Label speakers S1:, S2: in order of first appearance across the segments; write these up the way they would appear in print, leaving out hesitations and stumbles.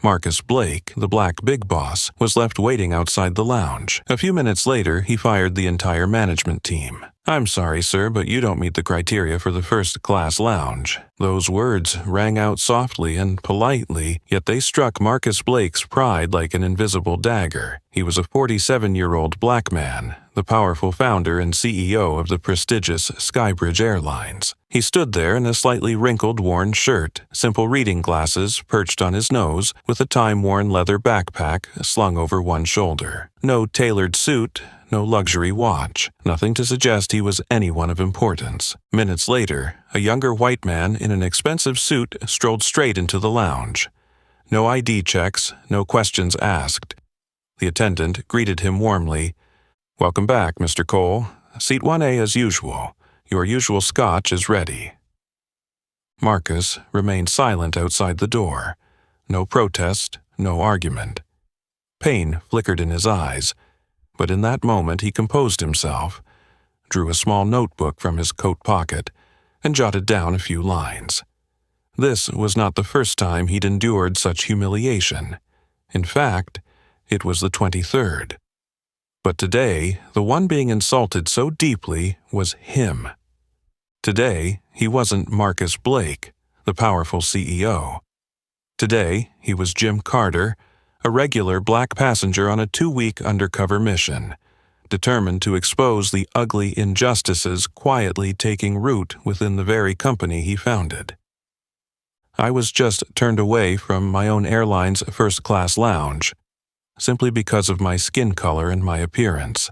S1: Marcus Blake, the black big boss, was left waiting outside the lounge. A few minutes later, he fired the entire management team. "I'm sorry, sir, but you don't meet the criteria for the first-class lounge." Those words rang out softly and politely, yet they struck Marcus Blake's pride like an invisible dagger. He was a 47-year-old black man, the powerful founder and CEO of the prestigious Skybridge Airlines. He stood there in a slightly wrinkled, worn shirt, simple reading glasses perched on his nose, with a time-worn leather backpack slung over one shoulder. No tailored suit, no luxury watch, nothing to suggest he was anyone of importance. Minutes later, a younger white man in an expensive suit strolled straight into the lounge. No ID checks, no questions asked. The attendant greeted him warmly. "Welcome back, Mr. Cole. Seat 1A as usual. Your usual scotch is ready." Marcus remained silent outside the door. No protest, no argument. Pain flickered in his eyes, but in that moment he composed himself, drew a small notebook from his coat pocket, and jotted down a few lines. This was not the first time he'd endured such humiliation. In fact, it was the 23rd. But today, the one being insulted so deeply was him. Today, he wasn't Marcus Blake, the powerful CEO. Today, he was Jim Carter, a regular black passenger on a 2-week undercover mission, determined to expose the ugly injustices quietly taking root within the very company he founded. I was just turned away from my own airline's first-class lounge, simply because of my skin color and my appearance.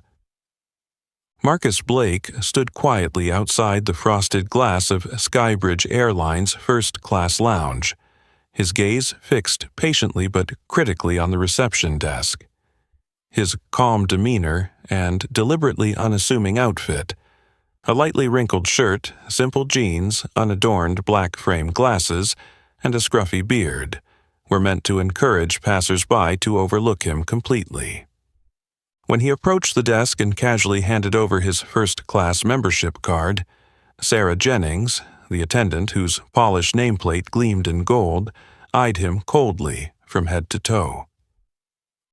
S1: Marcus Blake stood quietly outside the frosted glass of Skybridge Airlines' first-class lounge, his gaze fixed patiently but critically on the reception desk. His calm demeanor and deliberately unassuming outfit, a lightly wrinkled shirt, simple jeans, unadorned black frame glasses, and a scruffy beard, were meant to encourage passers-by to overlook him completely. When he approached the desk and casually handed over his first-class membership card, Sarah Jennings, the attendant whose polished nameplate gleamed in gold, eyed him coldly from head to toe.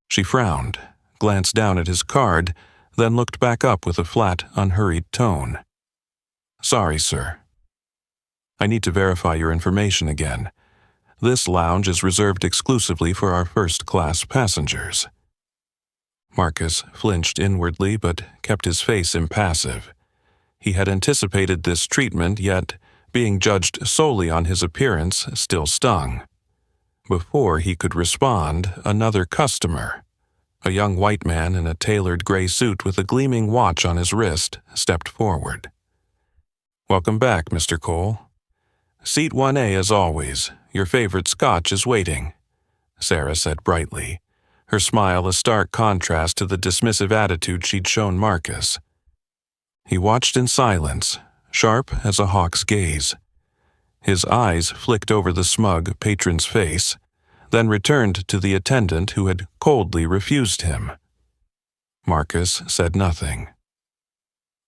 S1: She frowned, glanced down at his card, then looked back up with a flat, unhurried tone. "Sorry, sir. I need to verify your information again. This lounge is reserved exclusively for our first-class passengers." Marcus flinched inwardly but kept his face impassive. He had anticipated this treatment, yet being judged solely on his appearance still stung. Before he could respond, another customer, a young white man in a tailored gray suit with a gleaming watch on his wrist, stepped forward. "Welcome back, Mr. Cole. Seat 1A as always. Your favorite scotch is waiting," Sarah said brightly, her smile a stark contrast to the dismissive attitude she'd shown Marcus. He watched in silence, sharp as a hawk's gaze. His eyes flicked over the smug patron's face, then returned to the attendant who had coldly refused him. Marcus said nothing.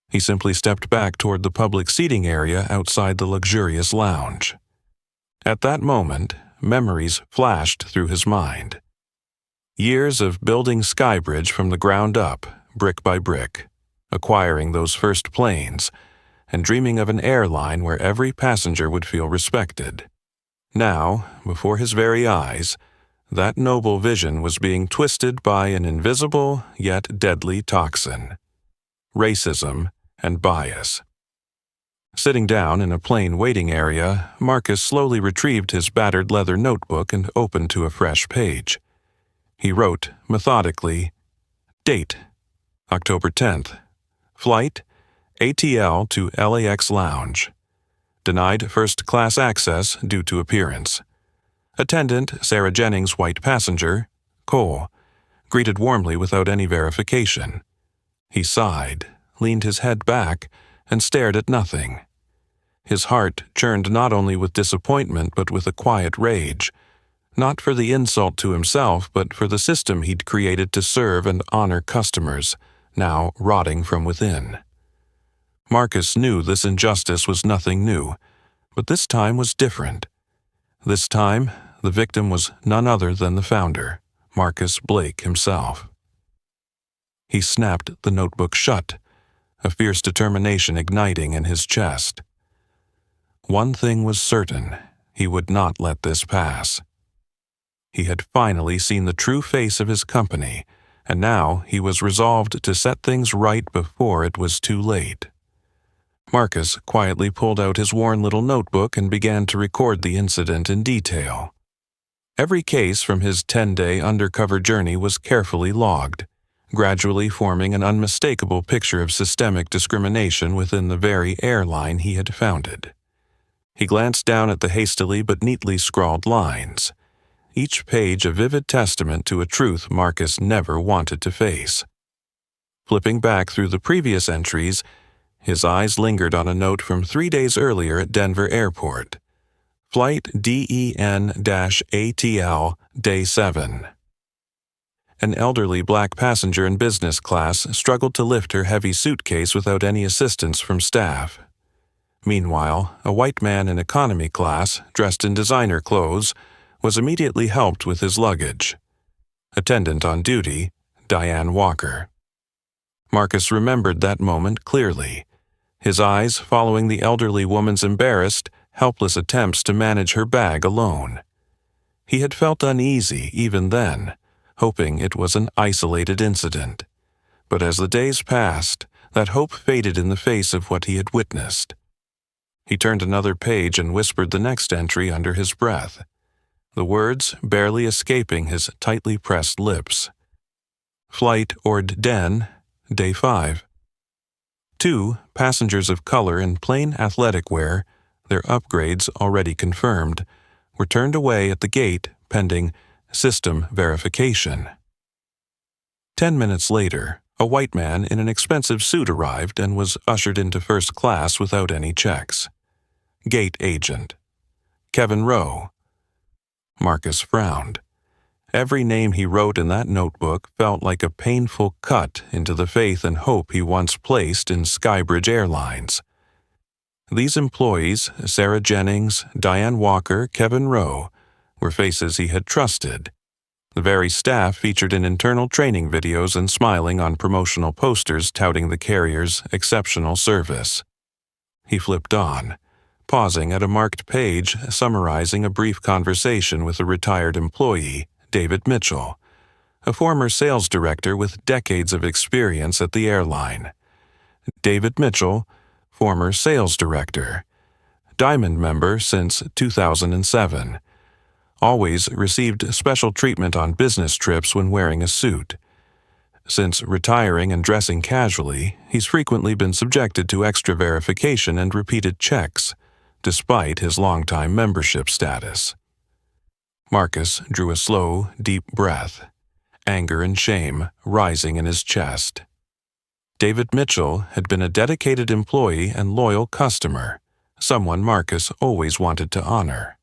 S1: He simply stepped back toward the public seating area outside the luxurious lounge. At that moment, memories flashed through his mind. Years of building Skybridge from the ground up, brick by brick, acquiring those first planes, and dreaming of an airline where every passenger would feel respected. Now, before his very eyes, that noble vision was being twisted by an invisible yet deadly toxin: racism and bias. Sitting down in a plane waiting area, Marcus slowly retrieved his battered leather notebook and opened to a fresh page. He wrote, methodically, Date, October 10th. Flight, ATL to LAX Lounge. Denied first-class access due to appearance. Attendant, Sarah Jennings, white passenger, Cole, greeted warmly without any verification. He sighed, leaned his head back, and stared at nothing. His heart churned not only with disappointment but with a quiet rage, not for the insult to himself but for the system he'd created to serve and honor customers, now rotting from within. Marcus knew this injustice was nothing new, but this time was different. This time, the victim was none other than the founder, Marcus Blake himself. He snapped the notebook shut, a fierce determination igniting in his chest. One thing was certain, he would not let this pass. He had finally seen the true face of his company, and now he was resolved to set things right before it was too late. Marcus quietly pulled out his worn little notebook and began to record the incident in detail. Every case from his 10-day undercover journey was carefully logged, gradually forming an unmistakable picture of systemic discrimination within the very airline he had founded. He glanced down at the hastily but neatly scrawled lines, each page a vivid testament to a truth Marcus never wanted to face. Flipping back through the previous entries, his eyes lingered on a note from 3 days earlier at Denver Airport. Flight DEN-ATL, Day 7. An elderly black passenger in business class struggled to lift her heavy suitcase without any assistance from staff. Meanwhile, a white man in economy class, dressed in designer clothes, was immediately helped with his luggage. Attendant on duty, Diane Walker. Marcus remembered that moment clearly, his eyes following the elderly woman's embarrassed, helpless attempts to manage her bag alone. He had felt uneasy even then, hoping it was an isolated incident. But as the days passed, that hope faded in the face of what he had witnessed. He turned another page and whispered the next entry under his breath, the words barely escaping his tightly pressed lips. Flight Ord-Den, Day 5. 2 passengers of color in plain athletic wear, their upgrades already confirmed, were turned away at the gate pending system verification. 10 minutes later, a white man in an expensive suit arrived and was ushered into first class without any checks. Gate agent. Kevin Rowe. Marcus frowned. Every name he wrote in that notebook felt like a painful cut into the faith and hope he once placed in Skybridge Airlines. These employees, Sarah Jennings, Diane Walker, Kevin Rowe, were faces he had trusted. The very staff featured in internal training videos and smiling on promotional posters touting the carrier's exceptional service. He flipped on, pausing at a marked page summarizing a brief conversation with a retired employee, David Mitchell, a former sales director with decades of experience at the airline. David Mitchell, former sales director, Diamond member since 2007, always received special treatment on business trips when wearing a suit. Since retiring and dressing casually, he's frequently been subjected to extra verification and repeated checks, despite his longtime membership status. Marcus drew a slow, deep breath, anger and shame rising in his chest. David Mitchell had been a dedicated employee and loyal customer, someone Marcus always wanted to honor.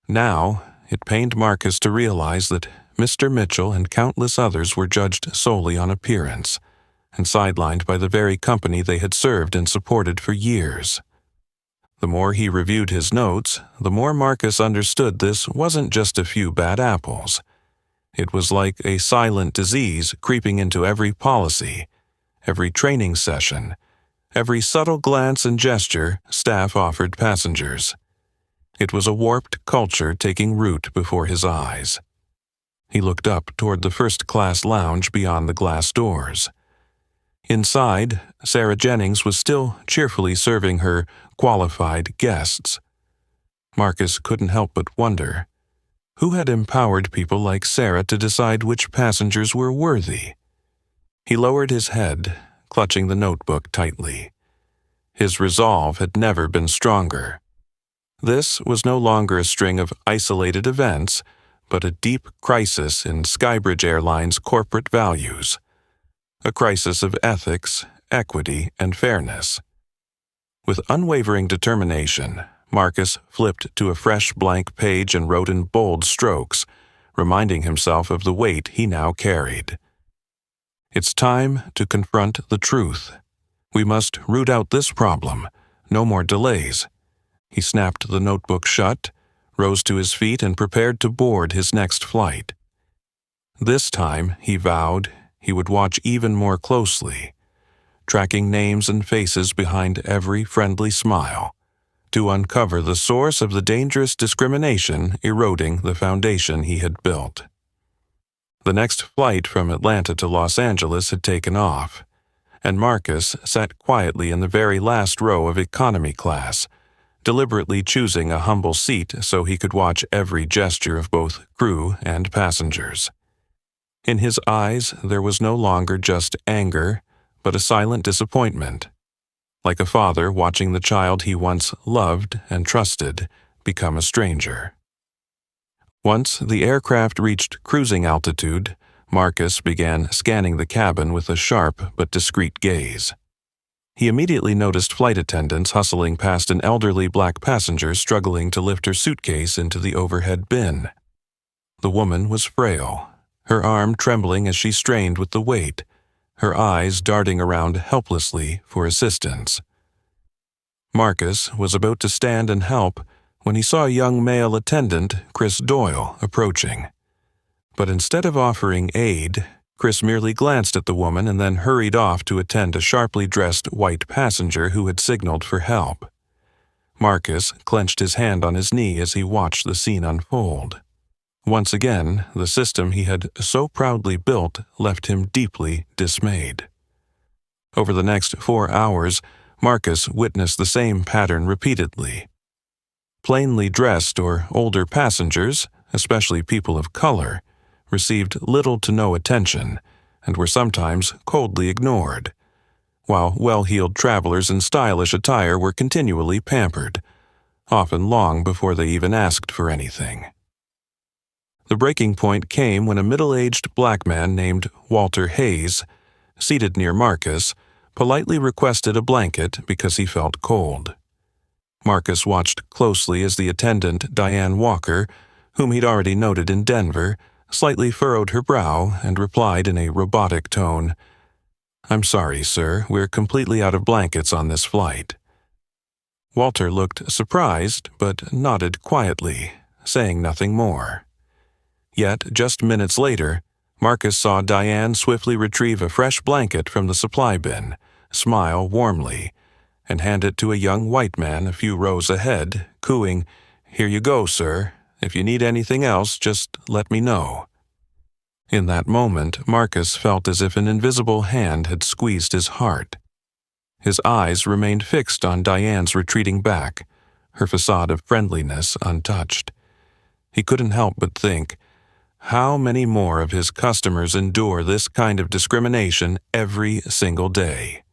S1: Now, it pained Marcus to realize that Mr. Mitchell and countless others were judged solely on appearance, and sidelined by the very company they had served and supported for years. The more he reviewed his notes, the more Marcus understood this wasn't just a few bad apples. It was like a silent disease creeping into every policy, every training session, every subtle glance and gesture staff offered passengers. It was a warped culture taking root before his eyes. He looked up toward the first-class lounge beyond the glass doors. Inside, Sarah Jennings was still cheerfully serving her qualified guests. Marcus couldn't help but wonder, who had empowered people like Sarah to decide which passengers were worthy? He lowered his head, clutching the notebook tightly. His resolve had never been stronger. This was no longer a string of isolated events, but a deep crisis in Skybridge Airlines' corporate values. A crisis of ethics, equity, and fairness. With unwavering determination, Marcus flipped to a fresh blank page and wrote in bold strokes, reminding himself of the weight he now carried. It's time to confront the truth. We must root out this problem. No more delays. He snapped the notebook shut, rose to his feet and prepared to board his next flight. This time, he vowed, he would watch even more closely, tracking names and faces behind every friendly smile, to uncover the source of the dangerous discrimination eroding the foundation he had built. The next flight from Atlanta to Los Angeles had taken off, and Marcus sat quietly in the very last row of economy class, deliberately choosing a humble seat so he could watch every gesture of both crew and passengers. In his eyes, there was no longer just anger, but a silent disappointment, like a father watching the child he once loved and trusted become a stranger. Once the aircraft reached cruising altitude, Marcus began scanning the cabin with a sharp but discreet gaze. He immediately noticed flight attendants hustling past an elderly black passenger struggling to lift her suitcase into the overhead bin. The woman was frail, her arm trembling as she strained with the weight, her eyes darting around helplessly for assistance. Marcus was about to stand and help when he saw a young male attendant, Chris Doyle, approaching. But instead of offering aid, Chris merely glanced at the woman and then hurried off to attend a sharply dressed white passenger who had signaled for help. Marcus clenched his hand on his knee as he watched the scene unfold. Once again, the system he had so proudly built left him deeply dismayed. Over the next 4 hours, Marcus witnessed the same pattern repeatedly. Plainly dressed or older passengers, especially people of color, received little to no attention and were sometimes coldly ignored, while well-heeled travelers in stylish attire were continually pampered, often long before they even asked for anything. The breaking point came when a middle-aged black man named Walter Hayes, seated near Marcus, politely requested a blanket because he felt cold. Marcus watched closely as the attendant, Diane Walker, whom he'd already noted in Denver, slightly furrowed her brow and replied in a robotic tone, "I'm sorry, sir, we're completely out of blankets on this flight." Walter looked surprised but nodded quietly, saying nothing more. Yet, just minutes later, Marcus saw Diane swiftly retrieve a fresh blanket from the supply bin, smile warmly, and hand it to a young white man a few rows ahead, cooing, "Here you go, sir. If you need anything else, just let me know." In that moment, Marcus felt as if an invisible hand had squeezed his heart. His eyes remained fixed on Diane's retreating back, her facade of friendliness untouched. He couldn't help but think, how many more of his customers endure this kind of discrimination every single day?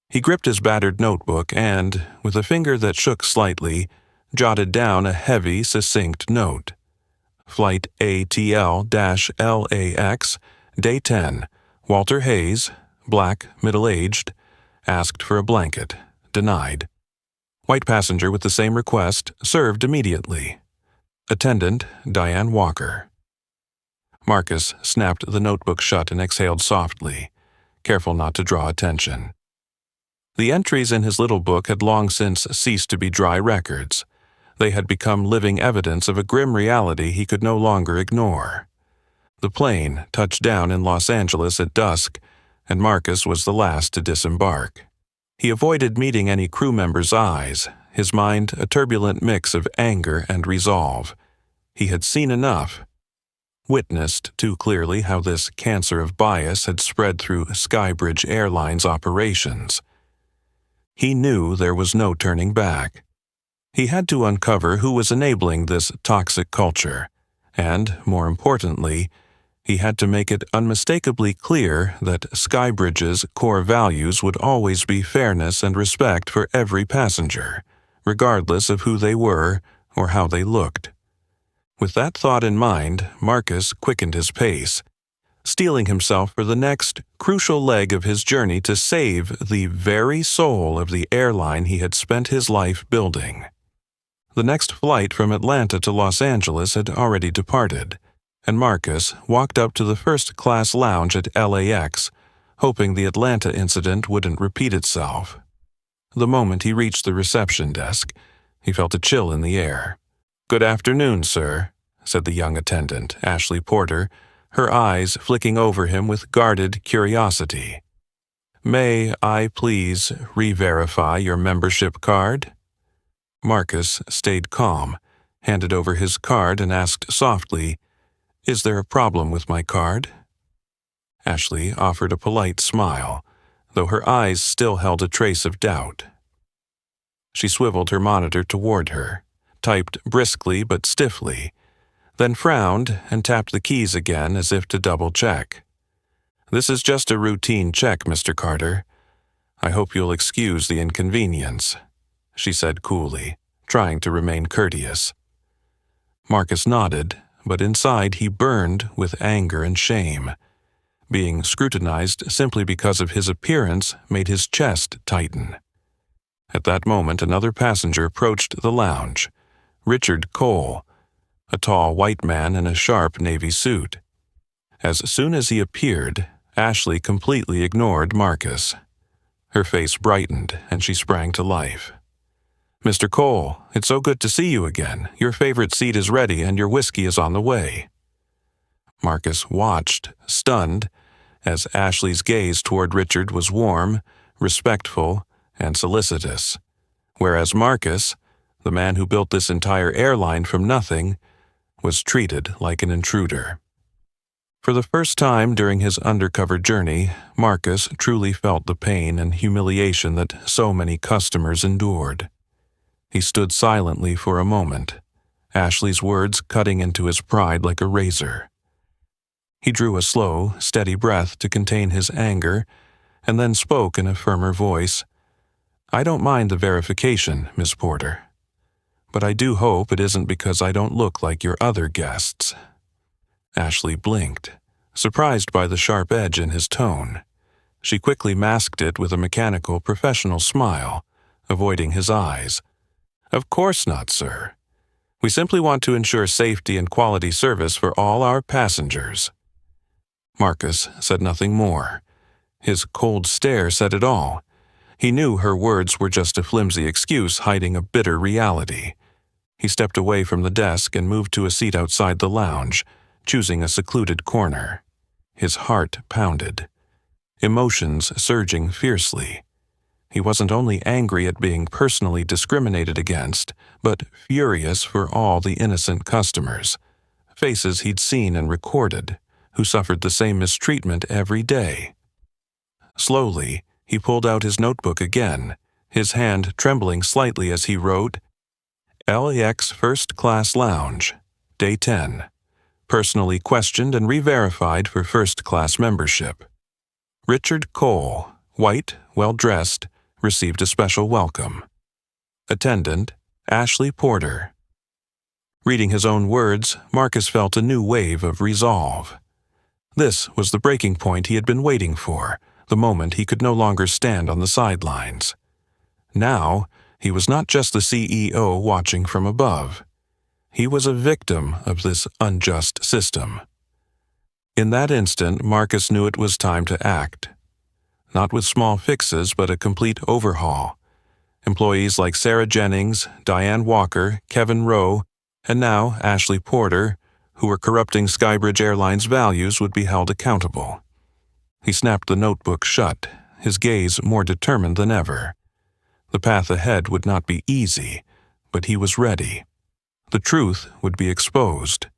S1: He gripped his battered notebook and, with a finger that shook slightly, jotted down a heavy, succinct note. Flight ATL-LAX, Day 10, Walter Hayes, black, middle-aged, asked for a blanket, denied. White passenger with the same request, served immediately. Attendant, Diane Walker. Marcus snapped the notebook shut and exhaled softly, careful not to draw attention. The entries in his little book had long since ceased to be dry records. They had become living evidence of a grim reality he could no longer ignore. The plane touched down in Los Angeles at dusk, and Marcus was the last to disembark. He avoided meeting any crew member's eyes, his mind a turbulent mix of anger and resolve. He had seen enough, witnessed too clearly how this cancer of bias had spread through Skybridge Airlines operations. He knew there was no turning back. He had to uncover who was enabling this toxic culture, and, more importantly, he had to make it unmistakably clear that Skybridge's core values would always be fairness and respect for every passenger, regardless of who they were or how they looked. With that thought in mind, Marcus quickened his pace, steeling himself for the next crucial leg of his journey to save the very soul of the airline he had spent his life building. The next flight from Atlanta to Los Angeles had already departed, and Marcus walked up to the first-class lounge at LAX, hoping the Atlanta incident wouldn't repeat itself. The moment he reached the reception desk, he felt a chill in the air. "Good afternoon, sir," said the young attendant, Ashley Porter, her eyes flicking over him with guarded curiosity. "May I please re-verify your membership card?" Marcus stayed calm, handed over his card and asked softly, "Is there a problem with my card?" Ashley offered a polite smile, though her eyes still held a trace of doubt. She swiveled her monitor toward her, typed briskly but stiffly, then frowned and tapped the keys again as if to double-check. "This is just a routine check, Mr. Carter. I hope you'll excuse the inconvenience," she said coolly, trying to remain courteous. Marcus nodded, but inside he burned with anger and shame. Being scrutinized simply because of his appearance made his chest tighten. At that moment, another passenger approached the lounge, Richard Cole, a tall white man in a sharp navy suit. As soon as he appeared, Ashley completely ignored Marcus. Her face brightened, and she sprang to life. "Mr. Cole, it's so good to see you again. Your favorite seat is ready, and your whiskey is on the way." Marcus watched, stunned, as Ashley's gaze toward Richard was warm, respectful, and solicitous, whereas Marcus, the man who built this entire airline from nothing, was treated like an intruder. For the first time during his undercover journey, Marcus truly felt the pain and humiliation that so many customers endured. He stood silently for a moment, Ashley's words cutting into his pride like a razor. He drew a slow, steady breath to contain his anger, and then spoke in a firmer voice. "I don't mind the verification, Miss Porter, but I do hope it isn't because I don't look like your other guests." Ashley blinked, surprised by the sharp edge in his tone. She quickly masked it with a mechanical, professional smile, avoiding his eyes. "Of course not, sir. We simply want to ensure safety and quality service for all our passengers." Marcus said nothing more. His cold stare said it all. He knew her words were just a flimsy excuse hiding a bitter reality. He stepped away from the desk and moved to a seat outside the lounge, choosing a secluded corner. His heart pounded, emotions surging fiercely. He wasn't only angry at being personally discriminated against, but furious for all the innocent customers, faces he'd seen and recorded, who suffered the same mistreatment every day. Slowly, he pulled out his notebook again, his hand trembling slightly as he wrote, "LAX First Class Lounge, Day 10. Personally questioned and re-verified for first-class membership. Richard Cole, white, well-dressed, received a special welcome. Attendant, Ashley Porter." Reading his own words, Marcus felt a new wave of resolve. This was the breaking point he had been waiting for, the moment he could no longer stand on the sidelines. Now, he was not just the CEO watching from above. He was a victim of this unjust system. In that instant, Marcus knew it was time to act. Not with small fixes, but a complete overhaul. Employees like Sarah Jennings, Diane Walker, Kevin Rowe, and now Ashley Porter, who were corrupting Skybridge Airlines' values, would be held accountable. He snapped the notebook shut, his gaze more determined than ever. The path ahead would not be easy, but he was ready. The truth would be exposed,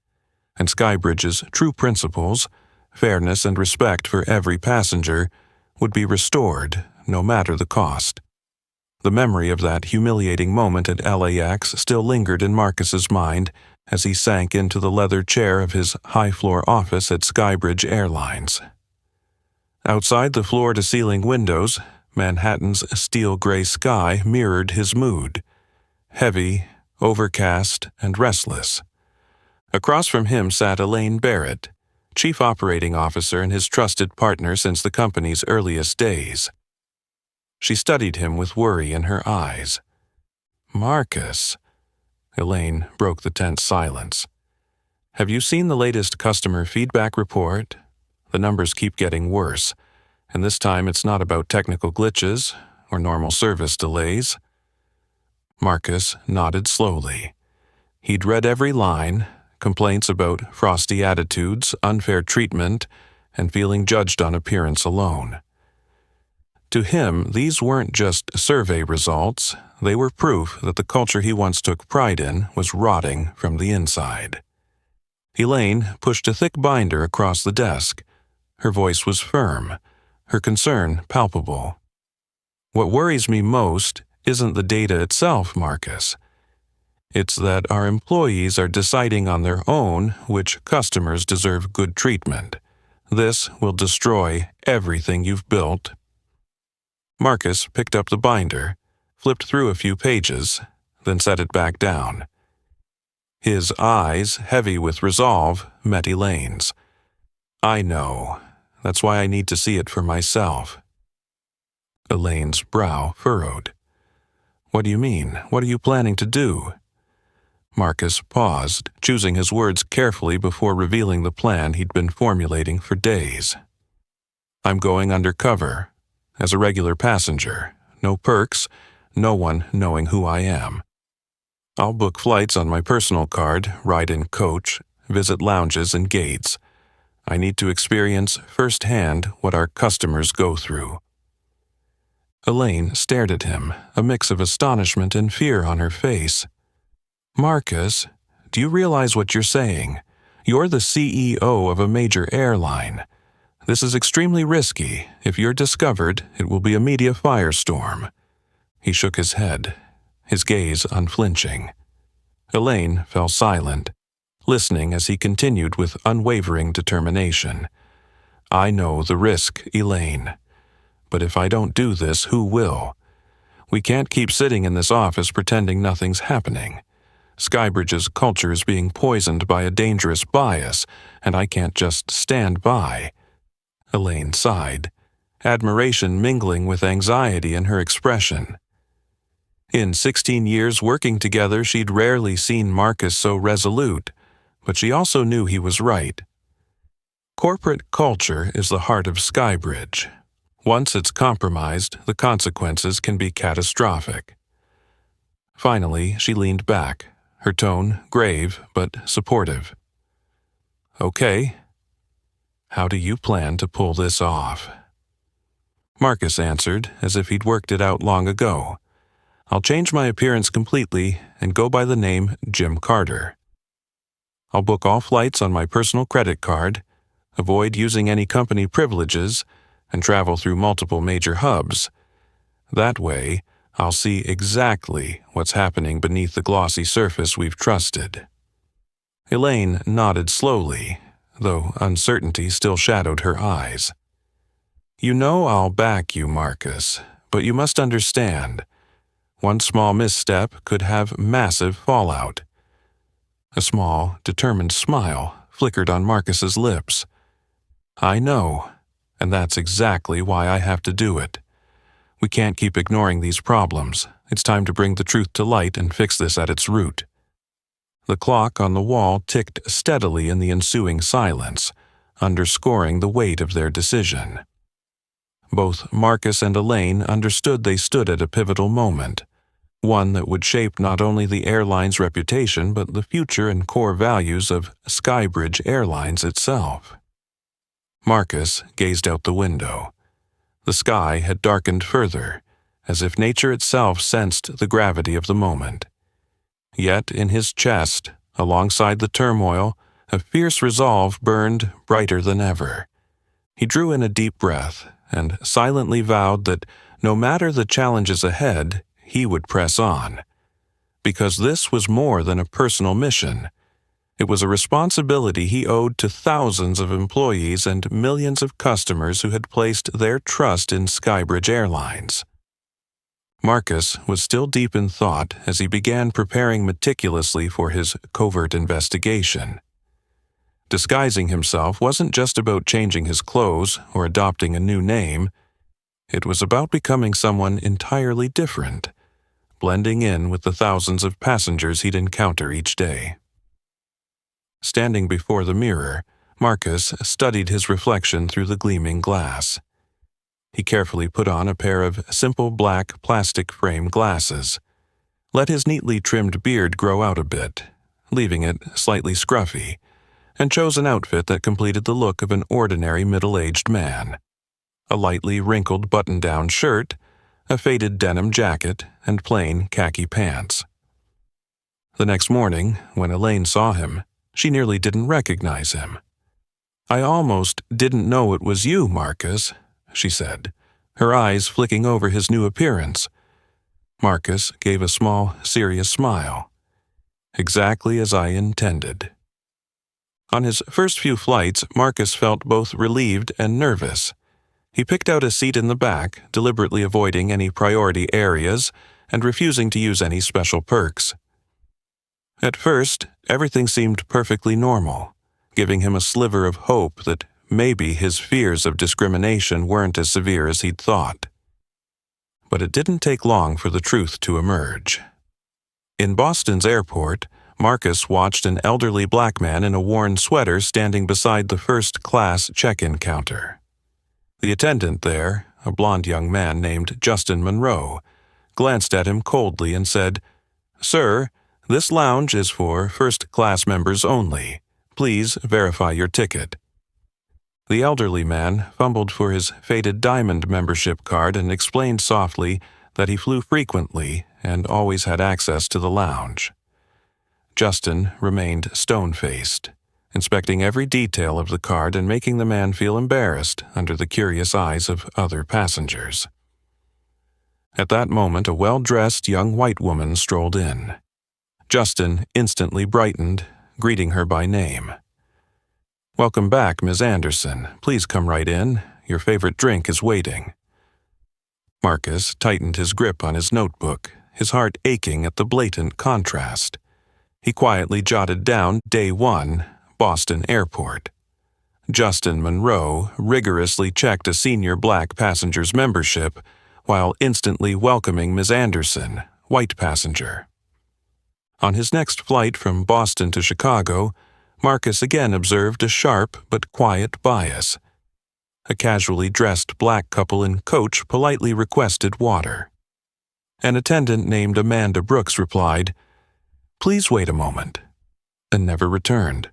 S1: and Skybridge's true principles, fairness and respect for every passenger, would be restored, no matter the cost. The memory of that humiliating moment at LAX still lingered in Marcus's mind as he sank into the leather chair of his high-floor office at Skybridge Airlines. Outside the floor-to-ceiling windows, Manhattan's steel-gray sky mirrored his mood, heavy, overcast, and restless. Across from him sat Elaine Barrett, Chief Operating Officer and his trusted partner since the company's earliest days. She studied him with worry in her eyes. "Marcus," Elaine broke the tense silence. "Have you seen the latest customer feedback report? The numbers keep getting worse, and this time it's not about technical glitches or normal service delays." Marcus nodded slowly. He'd read every line, complaints about frosty attitudes, unfair treatment, and feeling judged on appearance alone. To him, these weren't just survey results, they were proof that the culture he once took pride in was rotting from the inside. Elaine pushed a thick binder across the desk. Her voice was firm, her concern palpable. What worries me most isn't the data itself, Marcus. It's that our employees are deciding on their own which customers deserve good treatment. This will destroy everything you've built. Marcus picked up the binder, flipped through a few pages, then set it back down. His eyes, heavy with resolve, met Elaine's. I know. That's why I need to see it for myself. Elaine's brow furrowed. What do you mean? What are you planning to do? Marcus paused, choosing his words carefully before revealing the plan he'd been formulating for days. I'm going undercover, as a regular passenger. No perks, no one knowing who I am. I'll book flights on my personal card, ride in coach, visit lounges and gates. I need to experience firsthand what our customers go through. Elaine stared at him, a mix of astonishment and fear on her face. Marcus, do you realize what you're saying? You're the CEO of a major airline. This is extremely risky. If you're discovered, it will be a media firestorm. He shook his head, his gaze unflinching. Elaine fell silent, listening as he continued with unwavering determination. I know the risk, Elaine. But if I don't do this, who will? We can't keep sitting in this office pretending nothing's happening. Skybridge's culture is being poisoned by a dangerous bias, and I can't just stand by. Elaine sighed, admiration mingling with anxiety in her expression. In 16 years working together, she'd rarely seen Marcus so resolute, but she also knew he was right. Corporate culture is the heart of Skybridge. Once it's compromised, the consequences can be catastrophic. Finally, she leaned back, her tone grave but supportive. Okay. How do you plan to pull this off? Marcus answered, as if he'd worked it out long ago. I'll change my appearance completely and go by the name Jim Carter. I'll book all flights on my personal credit card, avoid using any company privileges, and travel through multiple major hubs. That way, I'll see exactly what's happening beneath the glossy surface we've trusted. Elaine nodded slowly, though uncertainty still shadowed her eyes. You know I'll back you, Marcus, but you must understand. One small misstep could have massive fallout. A small, determined smile flickered on Marcus's lips. I know, and that's exactly why I have to do it. We can't keep ignoring these problems. It's time to bring the truth to light and fix this at its root. The clock on the wall ticked steadily in the ensuing silence, underscoring the weight of their decision. Both Marcus and Elaine understood they stood at a pivotal moment, one that would shape not only the airline's reputation but the future and core values of Skybridge Airlines itself. Marcus gazed out the window. The sky had darkened further, as if nature itself sensed the gravity of the moment. Yet in his chest, alongside the turmoil, a fierce resolve burned brighter than ever. He drew in a deep breath and silently vowed that no matter the challenges ahead, he would press on. Because this was more than a personal mission. It was a responsibility he owed to thousands of employees and millions of customers who had placed their trust in Skybridge Airlines. Marcus was still deep in thought as he began preparing meticulously for his covert investigation. Disguising himself wasn't just about changing his clothes or adopting a new name. It was about becoming someone entirely different, blending in with the thousands of passengers he'd encounter each day. Standing before the mirror, Marcus studied his reflection through the gleaming glass. He carefully put on a pair of simple black plastic frame glasses, let his neatly trimmed beard grow out a bit, leaving it slightly scruffy, and chose an outfit that completed the look of an ordinary middle-aged man. A lightly wrinkled button-down shirt, a faded denim jacket, and plain khaki pants. The next morning, when Elaine saw him, she nearly didn't recognize him. "I almost didn't know it was you, Marcus," she said, her eyes flicking over his new appearance. Marcus gave a small, serious smile. "Exactly as I intended." On his first few flights, Marcus felt both relieved and nervous. He picked out a seat in the back, deliberately avoiding any priority areas and refusing to use any special perks. At first, everything seemed perfectly normal, giving him a sliver of hope that maybe his fears of discrimination weren't as severe as he'd thought. But it didn't take long for the truth to emerge. In Boston's airport, Marcus watched an elderly black man in a worn sweater standing beside the first-class check-in counter. The attendant there, a blond young man named Justin Monroe, glanced at him coldly and said, "Sir, this lounge is for first-class members only. Please verify your ticket." The elderly man fumbled for his faded diamond membership card and explained softly that he flew frequently and always had access to the lounge. Justin remained stone-faced, inspecting every detail of the card and making the man feel embarrassed under the curious eyes of other passengers. At that moment, a well-dressed young white woman strolled in. Justin instantly brightened, greeting her by name. "Welcome back, Ms. Anderson. Please come right in. Your favorite drink is waiting." Marcus tightened his grip on his notebook, his heart aching at the blatant contrast. He quietly jotted down Day 1, Boston Airport. Justin Monroe rigorously checked a senior black passenger's membership while instantly welcoming Ms. Anderson, white passenger. On his next flight from Boston to Chicago, Marcus again observed a sharp but quiet bias. A casually dressed black couple in coach politely requested water. An attendant named Amanda Brooks replied, "Please wait a moment," and never returned.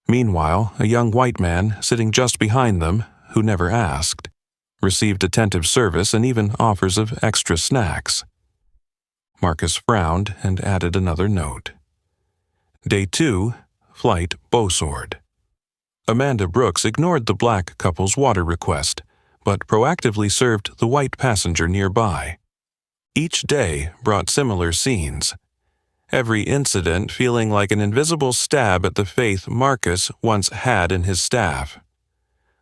S1: Meanwhile, a young white man sitting just behind them, who never asked, received attentive service and even offers of extra snacks. Marcus frowned and added another note. Day 2, Flight Beausword. Amanda Brooks ignored the black couple's water request, but proactively served the white passenger nearby. Each day brought similar scenes, every incident feeling like an invisible stab at the faith Marcus once had in his staff.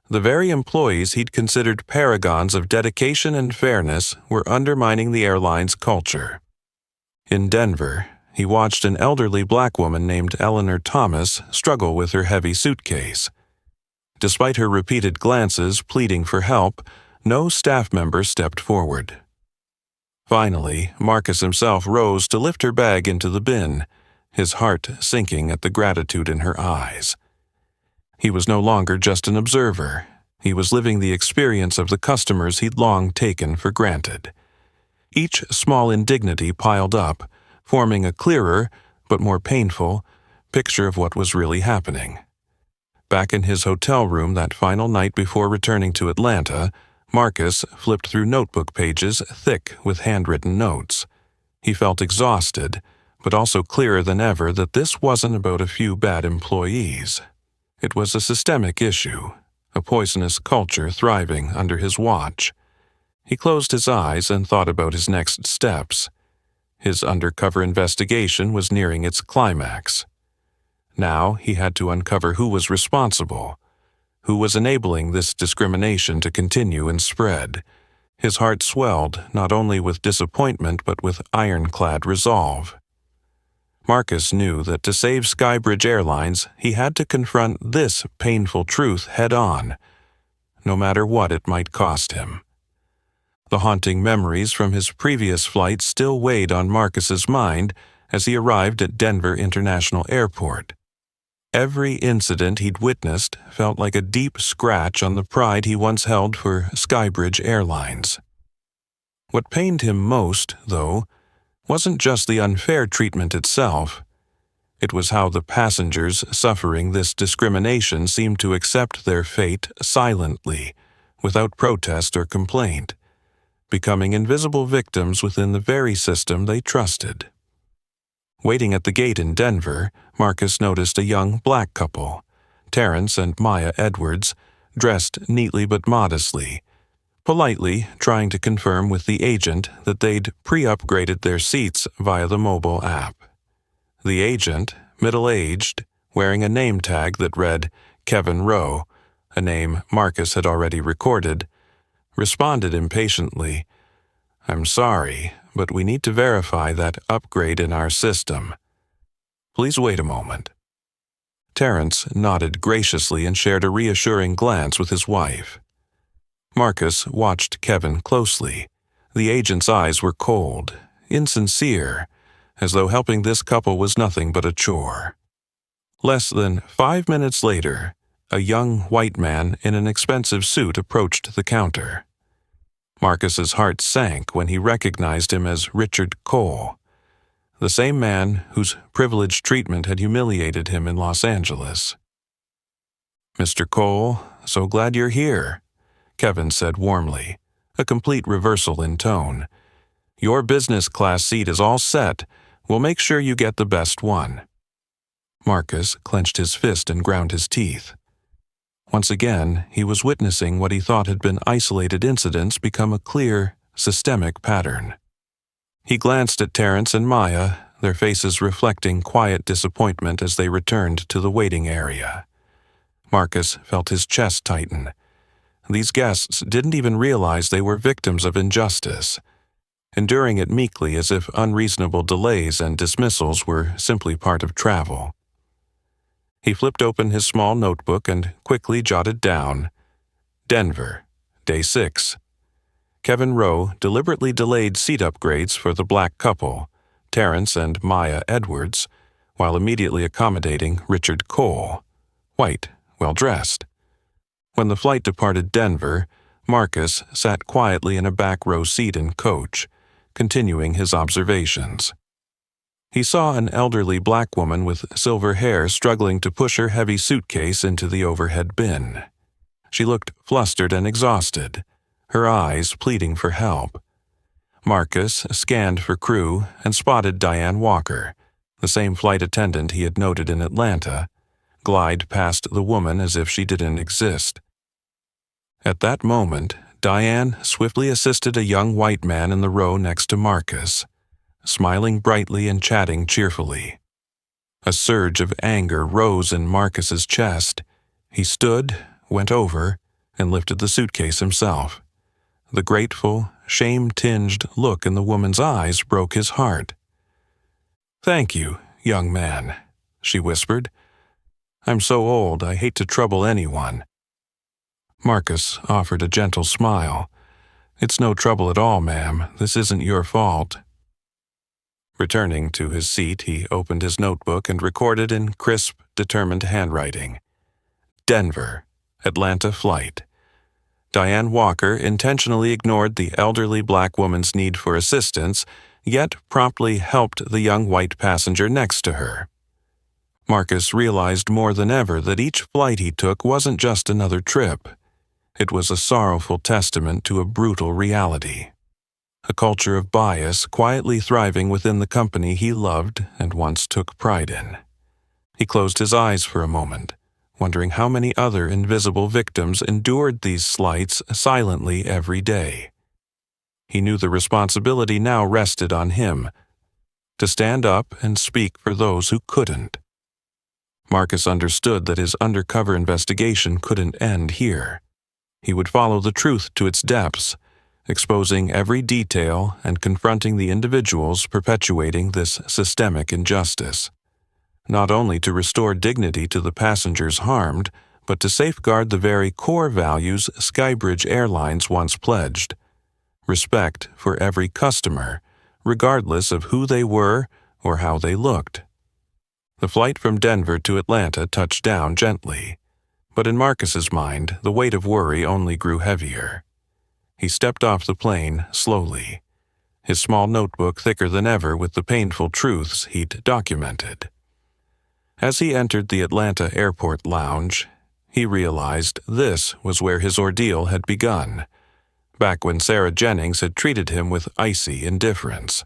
S1: The very employees he'd considered paragons of dedication and fairness were undermining the airline's culture. In Denver, he watched an elderly black woman named Eleanor Thomas struggle with her heavy suitcase. Despite her repeated glances pleading for help, no staff member stepped forward. Finally, Marcus himself rose to lift her bag into the bin, his heart sinking at the gratitude in her eyes. He was no longer just an observer. He was living the experience of the customers he'd long taken for granted. Each small indignity piled up, forming a clearer, but more painful, picture of what was really happening. Back in his hotel room that final night before returning to Atlanta, Marcus flipped through notebook pages thick with handwritten notes. He felt exhausted, but also clearer than ever that this wasn't about a few bad employees. It was a systemic issue, a poisonous culture thriving under his watch. He closed his eyes and thought about his next steps. His undercover investigation was nearing its climax. Now he had to uncover who was responsible, who was enabling this discrimination to continue and spread. His heart swelled not only with disappointment but with ironclad resolve. Marcus knew that to save Skybridge Airlines, he had to confront this painful truth head-on, no matter what it might cost him. The haunting memories from his previous flight still weighed on Marcus's mind as he arrived at Denver International Airport. Every incident he'd witnessed felt like a deep scratch on the pride he once held for Skybridge Airlines. What pained him most, though, wasn't just the unfair treatment itself. It was how the passengers suffering this discrimination seemed to accept their fate silently, without protest or complaint, becoming invisible victims within the very system they trusted. Waiting at the gate in Denver, Marcus noticed a young black couple, Terrence and Maya Edwards, dressed neatly but modestly, politely trying to confirm with the agent that they'd pre-upgraded their seats via the mobile app. The agent, middle-aged, wearing a name tag that read Kevin Rowe, a name Marcus had already recorded, responded impatiently, "I'm sorry, but we need to verify that upgrade in our system. Please wait a moment." Terrence nodded graciously and shared a reassuring glance with his wife. Marcus watched Kevin closely. The agent's eyes were cold, insincere, as though helping this couple was nothing but a chore. Less than 5 minutes later, a young white man in an expensive suit approached the counter. Marcus's heart sank when he recognized him as Richard Cole, the same man whose privileged treatment had humiliated him in Los Angeles. "Mr. Cole, so glad you're here," Kevin said warmly, a complete reversal in tone. "Your business class seat is all set. We'll make sure you get the best one." Marcus clenched his fist and ground his teeth. Once again, he was witnessing what he thought had been isolated incidents become a clear, systemic pattern. He glanced at Terrence and Maya, their faces reflecting quiet disappointment as they returned to the waiting area. Marcus felt his chest tighten. These guests didn't even realize they were victims of injustice, enduring it meekly as if unreasonable delays and dismissals were simply part of travel. He flipped open his small notebook and quickly jotted down, "Denver, Day 6. Kevin Rowe deliberately delayed seat upgrades for the black couple, Terrence and Maya Edwards, while immediately accommodating Richard Cole, white, well-dressed." When the flight departed Denver, Marcus sat quietly in a back row seat in coach, continuing his observations. He saw an elderly black woman with silver hair struggling to push her heavy suitcase into the overhead bin. She looked flustered and exhausted, her eyes pleading for help. Marcus scanned for crew and spotted Diane Walker, the same flight attendant he had noted in Atlanta, glide past the woman as if she didn't exist. At that moment, Diane swiftly assisted a young white man in the row next to Marcus, smiling brightly and chatting cheerfully. A surge of anger rose in Marcus's chest. He stood, went over, and lifted the suitcase himself. The grateful, shame-tinged look in the woman's eyes broke his heart. "Thank you, young man," she whispered. "I'm so old, I hate to trouble anyone." Marcus offered a gentle smile. "It's no trouble at all, ma'am. This isn't your fault." Returning to his seat, he opened his notebook and recorded in crisp, determined handwriting, "Denver, Atlanta flight. Diane Walker intentionally ignored the elderly black woman's need for assistance, yet promptly helped the young white passenger next to her." Marcus realized more than ever that each flight he took wasn't just another trip. It was a sorrowful testament to a brutal reality. A culture of bias quietly thriving within the company he loved and once took pride in. He closed his eyes for a moment, wondering how many other invisible victims endured these slights silently every day. He knew the responsibility now rested on him, to stand up and speak for those who couldn't. Marcus understood that his undercover investigation couldn't end here. He would follow the truth to its depths, exposing every detail and confronting the individuals perpetuating this systemic injustice, not only to restore dignity to the passengers harmed, but to safeguard the very core values Skybridge Airlines once pledged: respect for every customer, regardless of who they were or how they looked. The flight from Denver to Atlanta touched down gently, but in Marcus's mind, the weight of worry only grew heavier. He stepped off the plane slowly, his small notebook thicker than ever with the painful truths he'd documented. As he entered the Atlanta airport lounge, he realized this was where his ordeal had begun, back when Sarah Jennings had treated him with icy indifference.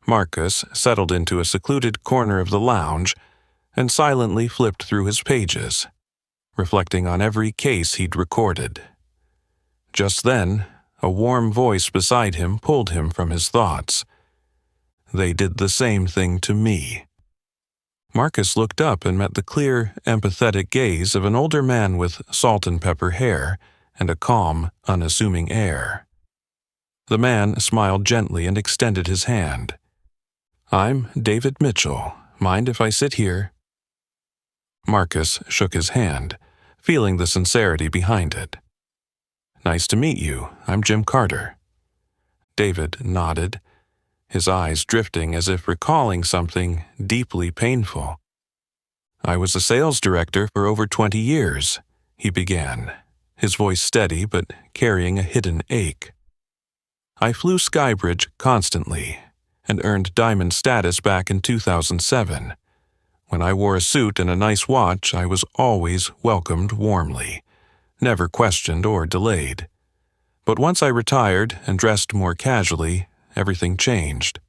S1: Marcus settled into a secluded corner of the lounge and silently flipped through his pages, reflecting on every case he'd recorded. Just then, a warm voice beside him pulled him from his thoughts. "They did the same thing to me." Marcus looked up and met the clear, empathetic gaze of an older man with salt and pepper hair and a calm, unassuming air. The man smiled gently and extended his hand. "I'm David Mitchell. Mind if I sit here?" Marcus shook his hand, feeling the sincerity behind it. "Nice to meet you. I'm Jim Carter." David nodded, his eyes drifting as if recalling something deeply painful. "I was a sales director for over 20 years, he began, his voice steady but carrying a hidden ache. "I flew Skybridge constantly and earned diamond status back in 2007. When I wore a suit and a nice watch, I was always welcomed warmly, never questioned or delayed. But once I retired and dressed more casually, everything changed."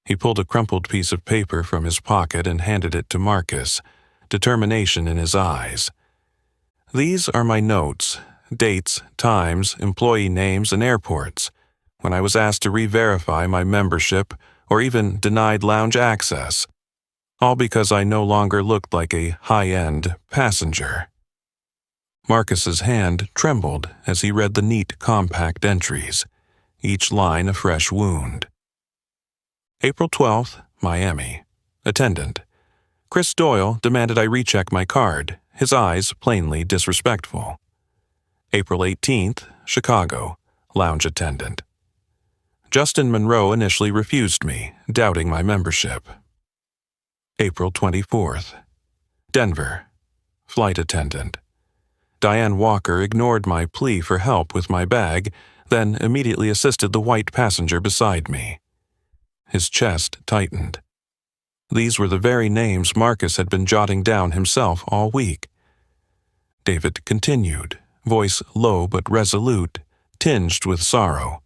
S1: He pulled a crumpled piece of paper from his pocket and handed it to Marcus, determination in his eyes. "These are my notes, dates, times, employee names, and airports, when I was asked to re-verify my membership or even denied lounge access, all because I no longer looked like a high-end passenger." Marcus's hand trembled as he read the neat, compact entries, each line a fresh wound. April 12th, Miami. Attendant. Chris Doyle demanded I recheck my card, his eyes plainly disrespectful. April 18th, Chicago. Lounge attendant. Justin Monroe initially refused me, doubting my membership. April 24th. Denver. Flight attendant. Diane Walker ignored my plea for help with my bag, then immediately assisted the white passenger beside me. His chest tightened. These were the very names Marcus had been jotting down himself all week. David continued, voice low but resolute, tinged with sorrow.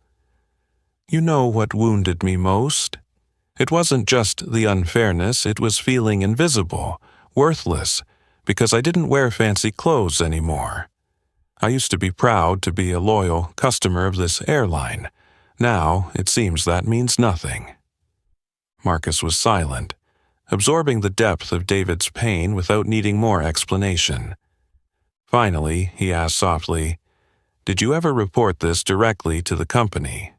S1: "You know what wounded me most? It wasn't just the unfairness, it was feeling invisible, worthless, because I didn't wear fancy clothes anymore. I used to be proud to be a loyal customer of this airline. Now, it seems that means nothing." Marcus was silent, absorbing the depth of David's pain without needing more explanation. Finally, he asked softly, "Did you ever report this directly to the company?"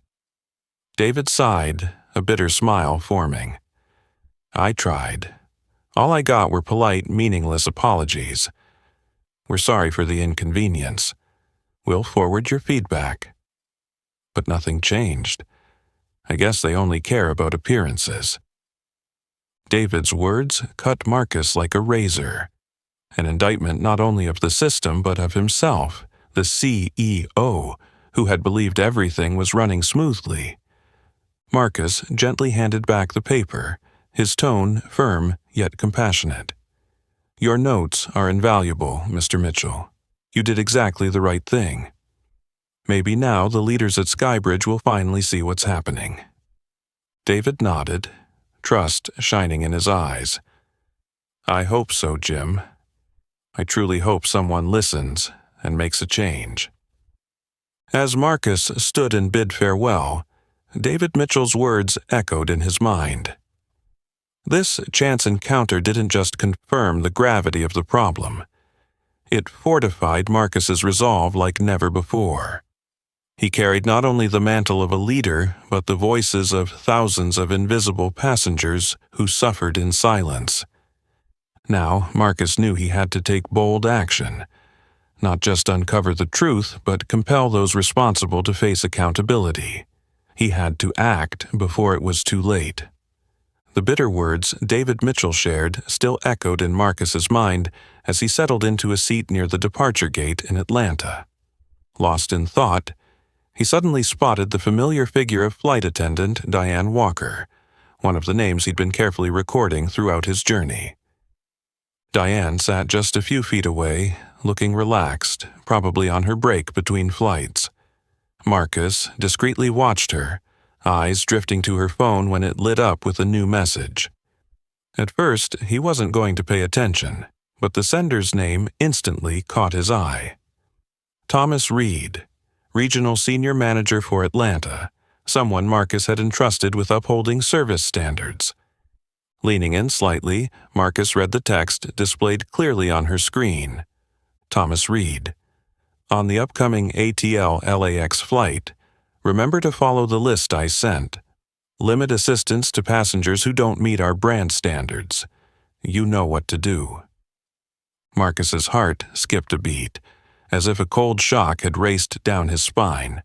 S1: David sighed, a bitter smile forming. "I tried. All I got were polite, meaningless apologies. 'We're sorry for the inconvenience. We'll forward your feedback.' But nothing changed. I guess they only care about appearances." David's words cut Marcus like a razor, an indictment not only of the system but of himself, the CEO, who had believed everything was running smoothly. Marcus gently handed back the paper, his tone firm yet compassionate. "Your notes are invaluable, Mr. Mitchell. You did exactly the right thing. Maybe now the leaders at Skybridge will finally see what's happening." David nodded, trust shining in his eyes. "I hope so, Jim. I truly hope someone listens and makes a change." As Marcus stood and bid farewell, David Mitchell's words echoed in his mind. This chance encounter didn't just confirm the gravity of the problem. It fortified Marcus's resolve like never before. He carried not only the mantle of a leader, but the voices of thousands of invisible passengers who suffered in silence. Now, Marcus knew he had to take bold action, not just uncover the truth, but compel those responsible to face accountability. He had to act before it was too late. The bitter words David Mitchell shared still echoed in Marcus's mind as he settled into a seat near the departure gate in Atlanta. Lost in thought, he suddenly spotted the familiar figure of flight attendant Diane Walker, one of the names he'd been carefully recording throughout his journey. Diane sat just a few feet away, looking relaxed, probably on her break between flights. Marcus discreetly watched her, eyes drifting to her phone when it lit up with a new message. At first, he wasn't going to pay attention, but the sender's name instantly caught his eye. Thomas Reed, Regional Senior Manager for Atlanta, someone Marcus had entrusted with upholding service standards. Leaning in slightly, Marcus read the text displayed clearly on her screen. Thomas Reed. On the upcoming ATL LAX flight, remember to follow the list I sent. Limit assistance to passengers who don't meet our brand standards. You know what to do. Marcus's heart skipped a beat, as if a cold shock had raced down his spine.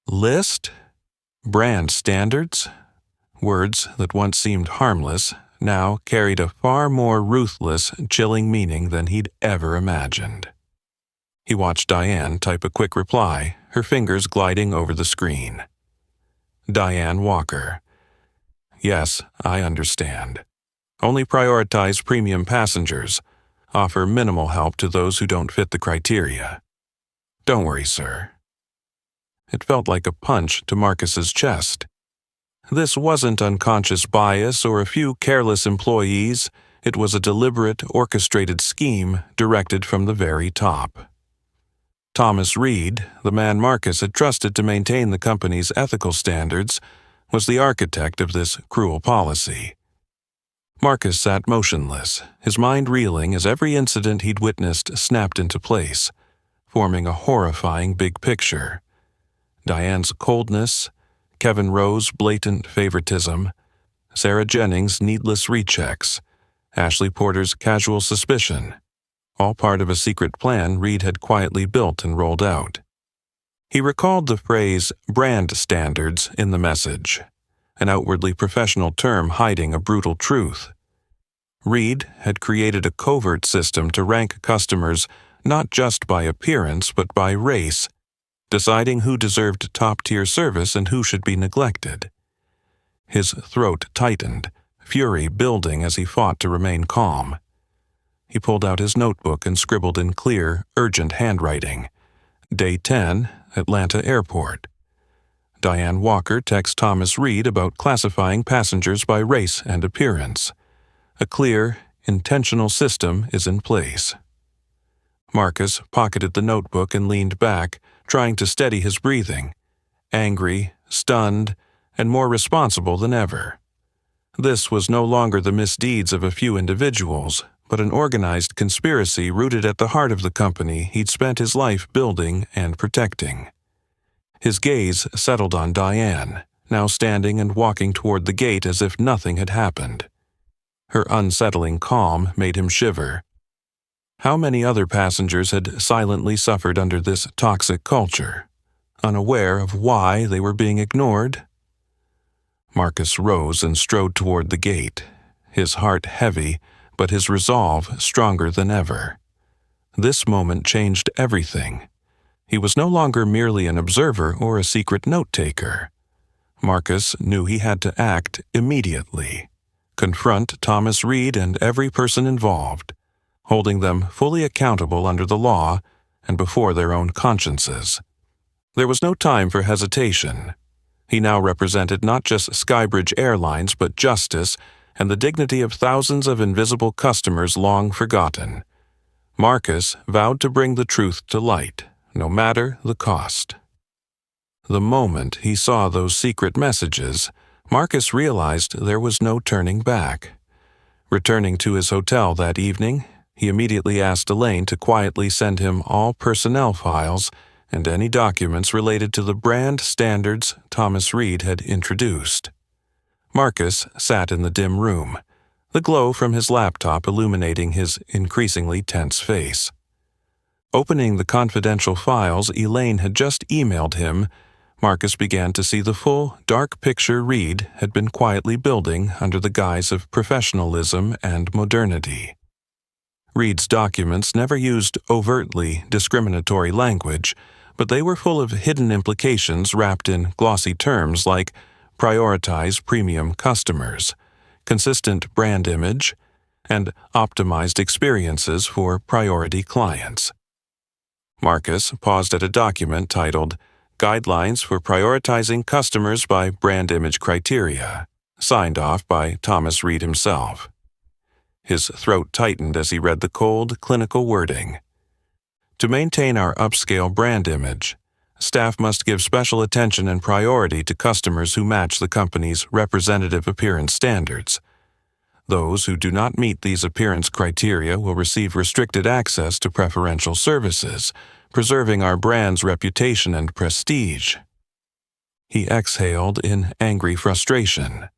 S1: List? Brand standards? Words that once seemed harmless now carried a far more ruthless, chilling meaning than he'd ever imagined. He watched Diane type a quick reply, her fingers gliding over the screen. Diane Walker. Yes, I understand. Only prioritize premium passengers. Offer minimal help to those who don't fit the criteria. Don't worry, sir. It felt like a punch to Marcus's chest. This wasn't unconscious bias or a few careless employees. It was a deliberate, orchestrated scheme directed from the very top. Thomas Reed, the man Marcus had trusted to maintain the company's ethical standards, was the architect of this cruel policy. Marcus sat motionless, his mind reeling as every incident he'd witnessed snapped into place, forming a horrifying big picture. Diane's coldness, Kevin Rowe's blatant favoritism, Sarah Jennings' needless rechecks, Ashley Porter's casual suspicion, all part of a secret plan Reed had quietly built and rolled out. He recalled the phrase brand standards in the message, an outwardly professional term hiding a brutal truth. Reed had created a covert system to rank customers not just by appearance but by race, deciding who deserved top-tier service and who should be neglected. His throat tightened, fury building as he fought to remain calm. He pulled out his notebook and scribbled in clear, urgent handwriting. Day 10, Atlanta Airport. Diane Walker texts Thomas Reed about classifying passengers by race and appearance. A clear, intentional system is in place. Marcus pocketed the notebook and leaned back, trying to steady his breathing, angry, stunned, and more responsible than ever. This was no longer the misdeeds of a few individuals, but an organized conspiracy rooted at the heart of the company he'd spent his life building and protecting. His gaze settled on Diane, now standing and walking toward the gate as if nothing had happened. Her unsettling calm made him shiver. How many other passengers had silently suffered under this toxic culture, unaware of why they were being ignored? Marcus rose and strode toward the gate, his heart heavy, but his resolve stronger than ever. This moment changed everything. He was no longer merely an observer or a secret note-taker. Marcus knew he had to act immediately, confront Thomas Reed and every person involved, holding them fully accountable under the law and before their own consciences. There was no time for hesitation. He now represented not just Skybridge Airlines but justice and the dignity of thousands of invisible customers long forgotten. Marcus vowed to bring the truth to light, no matter the cost. The moment he saw those secret messages, Marcus realized there was no turning back. Returning to his hotel that evening, he immediately asked Elaine to quietly send him all personnel files and any documents related to the brand standards Thomas Reed had introduced. Marcus sat in the dim room, the glow from his laptop illuminating his increasingly tense face. Opening the confidential files Elaine had just emailed him, Marcus began to see the full, dark picture Reed had been quietly building under the guise of professionalism and modernity. Reed's documents never used overtly discriminatory language, but they were full of hidden implications wrapped in glossy terms like prioritize premium customers, consistent brand image, and optimized experiences for priority clients. Marcus paused at a document titled Guidelines for Prioritizing Customers by Brand Image Criteria, signed off by Thomas Reed himself. His throat tightened as he read the cold, clinical wording. To maintain our upscale brand image, staff must give special attention and priority to customers who match the company's representative appearance standards. Those who do not meet these appearance criteria will receive restricted access to preferential services, preserving our brand's reputation and prestige. He exhaled in angry frustration.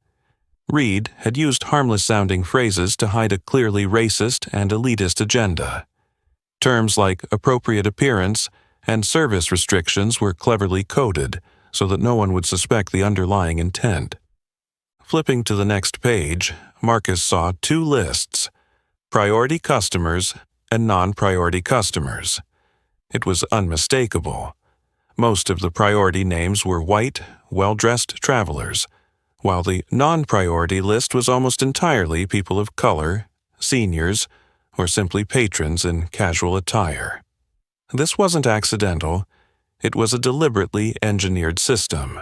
S1: Reed had used harmless-sounding phrases to hide a clearly racist and elitist agenda. Terms like appropriate appearance and service restrictions were cleverly coded so that no one would suspect the underlying intent. Flipping to the next page, Marcus saw two lists: priority customers and non-priority customers. It was unmistakable. Most of the priority names were white, well-dressed travelers, while the non-priority list was almost entirely people of color, seniors, or simply patrons in casual attire. This wasn't accidental. It was a deliberately engineered system.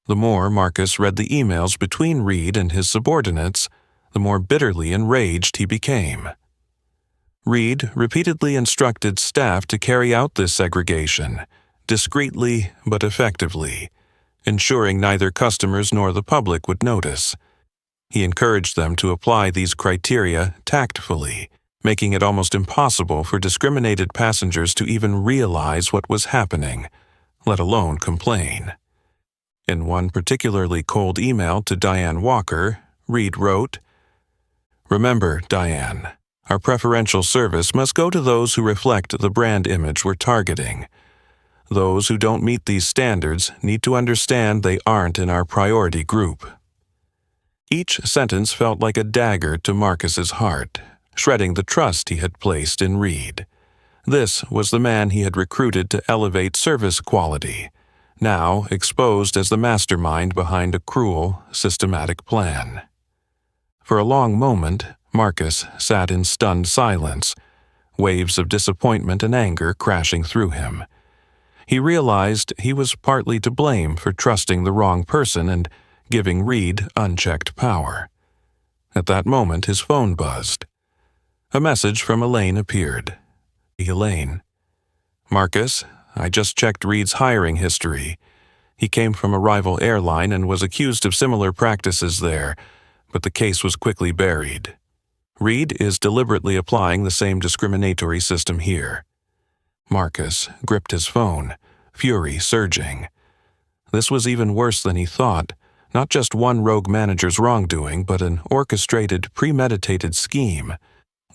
S1: The more Marcus read the emails between Reed and his subordinates, the more bitterly enraged he became. Reed repeatedly instructed staff to carry out this segregation, discreetly but effectively, ensuring neither customers nor the public would notice. He encouraged them to apply these criteria tactfully, making it almost impossible for discriminated passengers to even realize what was happening, let alone complain. In one particularly cold email to Diane Walker, Reed wrote, "Remember, Diane, our preferential service must go to those who reflect the brand image we're targeting. Those who don't meet these standards need to understand they aren't in our priority group." Each sentence felt like a dagger to Marcus's heart, shredding the trust he had placed in Reed. This was the man he had recruited to elevate service quality, now exposed as the mastermind behind a cruel, systematic plan. For a long moment, Marcus sat in stunned silence, waves of disappointment and anger crashing through him. He realized he was partly to blame for trusting the wrong person and giving Reed unchecked power. At that moment, his phone buzzed. A message from Elaine appeared. Elaine. "Marcus, I just checked Reed's hiring history. He came from a rival airline and was accused of similar practices there, but the case was quickly buried. Reed is deliberately applying the same discriminatory system here." Marcus gripped his phone, fury surging. This was even worse than he thought, not just one rogue manager's wrongdoing, but an orchestrated, premeditated scheme,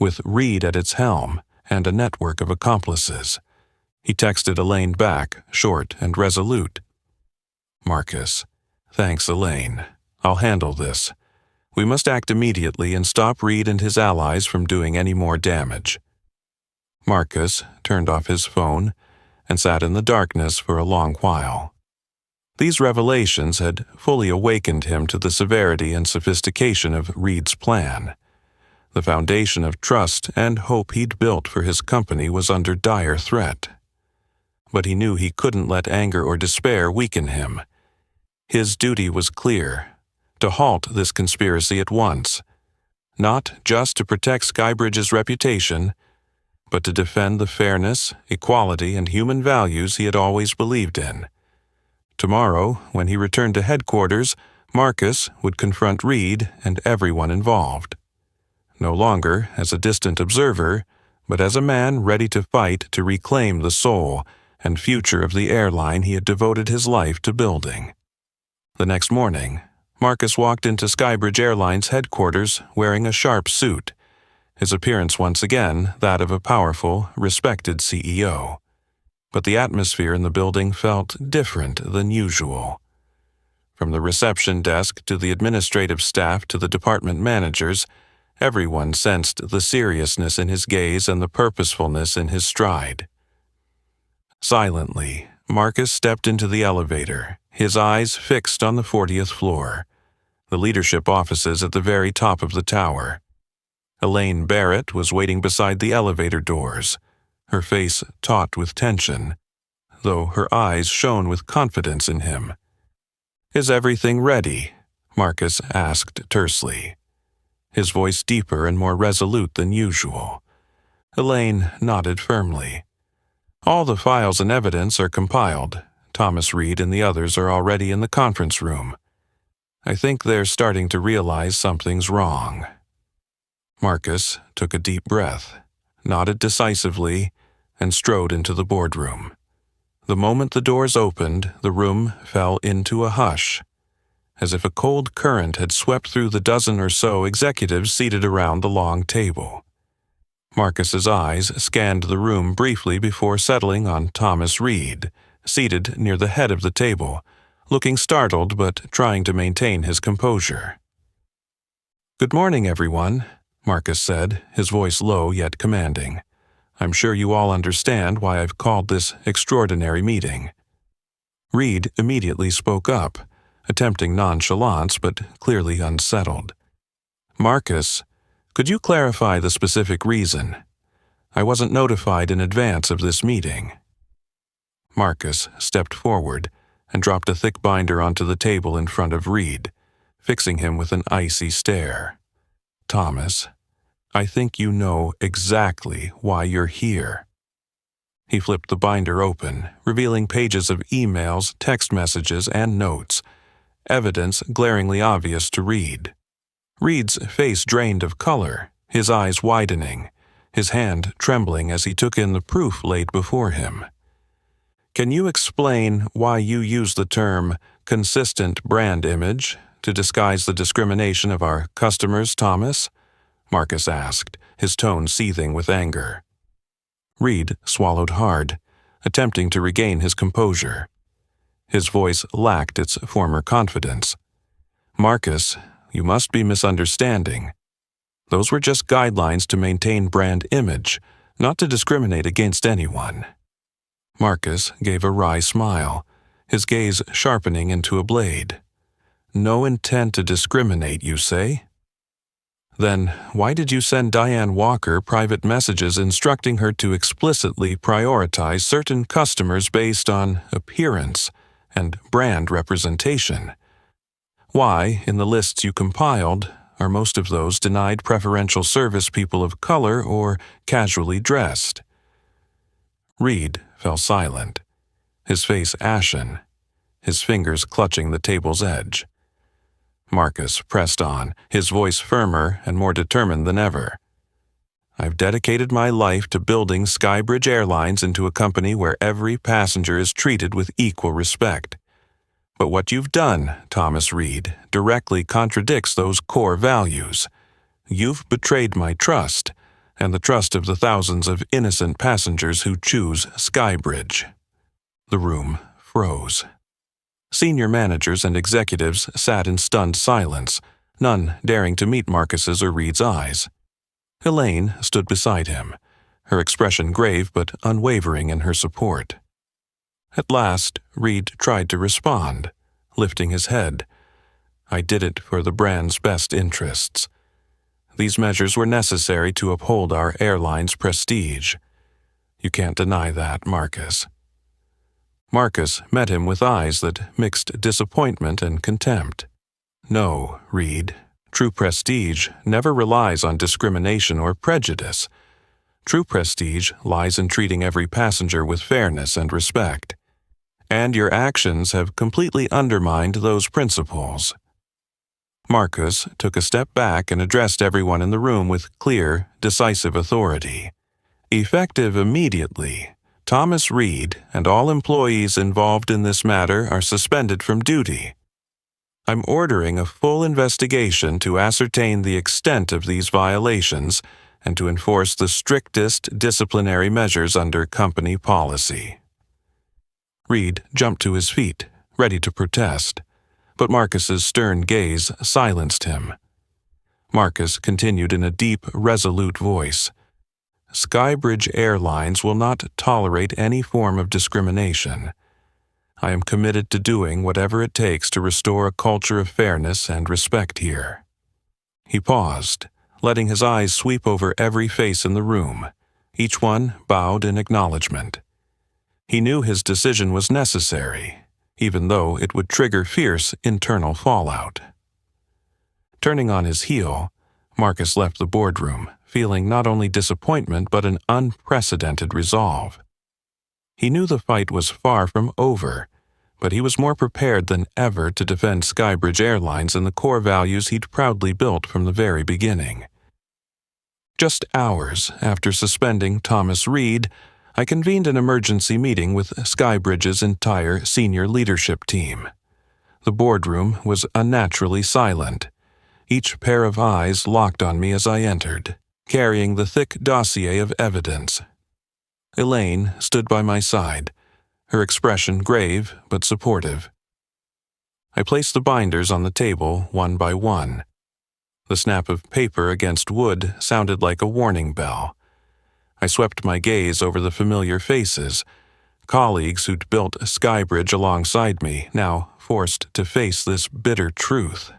S1: with Reed at its helm and a network of accomplices. He texted Elaine back, short and resolute. "Marcus, thanks, Elaine. I'll handle this. We must act immediately and stop Reed and his allies from doing any more damage." Marcus turned off his phone and sat in the darkness for a long while. These revelations had fully awakened him to the severity and sophistication of Reed's plan. The foundation of trust and hope he'd built for his company was under dire threat. But he knew he couldn't let anger or despair weaken him. His duty was clear: to halt this conspiracy at once, not just to protect Skybridge's reputation, but to defend the fairness, equality, and human values he had always believed in. Tomorrow, when he returned to headquarters, Marcus would confront Reed and everyone involved. No longer as a distant observer, but as a man ready to fight to reclaim the soul and future of the airline he had devoted his life to building. The next morning, Marcus walked into Skybridge Airlines headquarters wearing a sharp suit, his appearance once again that of a powerful, respected CEO. But the atmosphere in the building felt different than usual. From the reception desk to the administrative staff to the department managers, everyone sensed the seriousness in his gaze and the purposefulness in his stride. Silently, Marcus stepped into the elevator, his eyes fixed on the 40th floor, the leadership offices at the very top of the tower. Elaine Barrett was waiting beside the elevator doors, her face taut with tension, though her eyes shone with confidence in him. "Is everything ready?" Marcus asked tersely, his voice deeper and more resolute than usual. Elaine nodded firmly. "All the files and evidence are compiled. Thomas Reed and the others are already in the conference room. I think they're starting to realize something's wrong." Marcus took a deep breath, nodded decisively, and strode into the boardroom. The moment the doors opened, the room fell into a hush, as if a cold current had swept through the dozen or so executives seated around the long table. Marcus's eyes scanned the room briefly before settling on Thomas Reed, seated near the head of the table, looking startled but trying to maintain his composure. "Good morning, everyone," Marcus said, his voice low yet commanding. "I'm sure you all understand why I've called this extraordinary meeting." Reed immediately spoke up, attempting nonchalance but clearly unsettled. "Marcus, could you clarify the specific reason? I wasn't notified in advance of this meeting." Marcus stepped forward and dropped a thick binder onto the table in front of Reed, fixing him with an icy stare. "Thomas, I think you know exactly why you're here." He flipped the binder open, revealing pages of emails, text messages, and notes, evidence glaringly obvious to Reed. Reed's face drained of color, his eyes widening, his hand trembling as he took in the proof laid before him. "Can you explain why you use the term consistent brand image to disguise the discrimination of our customers, Thomas?" Marcus asked, his tone seething with anger. Reed swallowed hard, attempting to regain his composure. His voice lacked its former confidence. "Marcus, you must be misunderstanding. Those were just guidelines to maintain brand image, not to discriminate against anyone." Marcus gave a wry smile, his gaze sharpening into a blade. "No intent to discriminate, you say? Then why did you send Diane Walker private messages instructing her to explicitly prioritize certain customers based on appearance and brand representation? Why, in the lists you compiled, are most of those denied preferential service people of color or casually dressed?" Reed fell silent, his face ashen, his fingers clutching the table's edge. Marcus pressed on, his voice firmer and more determined than ever. "I've dedicated my life to building Skybridge Airlines into a company where every passenger is treated with equal respect. But what you've done, Thomas Reed, directly contradicts those core values. You've betrayed my trust, and the trust of the thousands of innocent passengers who choose Skybridge." The room froze. Senior managers and executives sat in stunned silence, none daring to meet Marcus's or Reed's eyes. Elaine stood beside him, her expression grave but unwavering in her support. At last, Reed tried to respond, lifting his head. "I did it for the brand's best interests. These measures were necessary to uphold our airline's prestige. You can't deny that, Marcus." Marcus met him with eyes that mixed disappointment and contempt. "No, Reed. True prestige never relies on discrimination or prejudice. True prestige lies in treating every passenger with fairness and respect. And your actions have completely undermined those principles." Marcus took a step back and addressed everyone in the room with clear, decisive authority. "Effective immediately, Thomas Reed and all employees involved in this matter are suspended from duty. I'm ordering a full investigation to ascertain the extent of these violations and to enforce the strictest disciplinary measures under company policy." Reed jumped to his feet, ready to protest, but Marcus's stern gaze silenced him. Marcus continued in a deep, resolute voice. "Skybridge Airlines will not tolerate any form of discrimination. I am committed to doing whatever it takes to restore a culture of fairness and respect here." He paused, letting his eyes sweep over every face in the room. Each one bowed in acknowledgement. He knew his decision was necessary, even though it would trigger fierce internal fallout. Turning on his heel, Marcus left the boardroom, feeling not only disappointment but an unprecedented resolve. He knew the fight was far from over, but he was more prepared than ever to defend Skybridge Airlines and the core values he'd proudly built from the very beginning. Just hours after suspending Thomas Reed, I convened an emergency meeting with Skybridge's entire senior leadership team. The boardroom was unnaturally silent. Each pair of eyes locked on me as I entered, carrying the thick dossier of evidence. Elaine stood by my side, her expression grave but supportive. I placed the binders on the table one by one. The snap of paper against wood sounded like a warning bell. I swept my gaze over the familiar faces, colleagues who'd built Skybridge alongside me, now forced to face this bitter truth.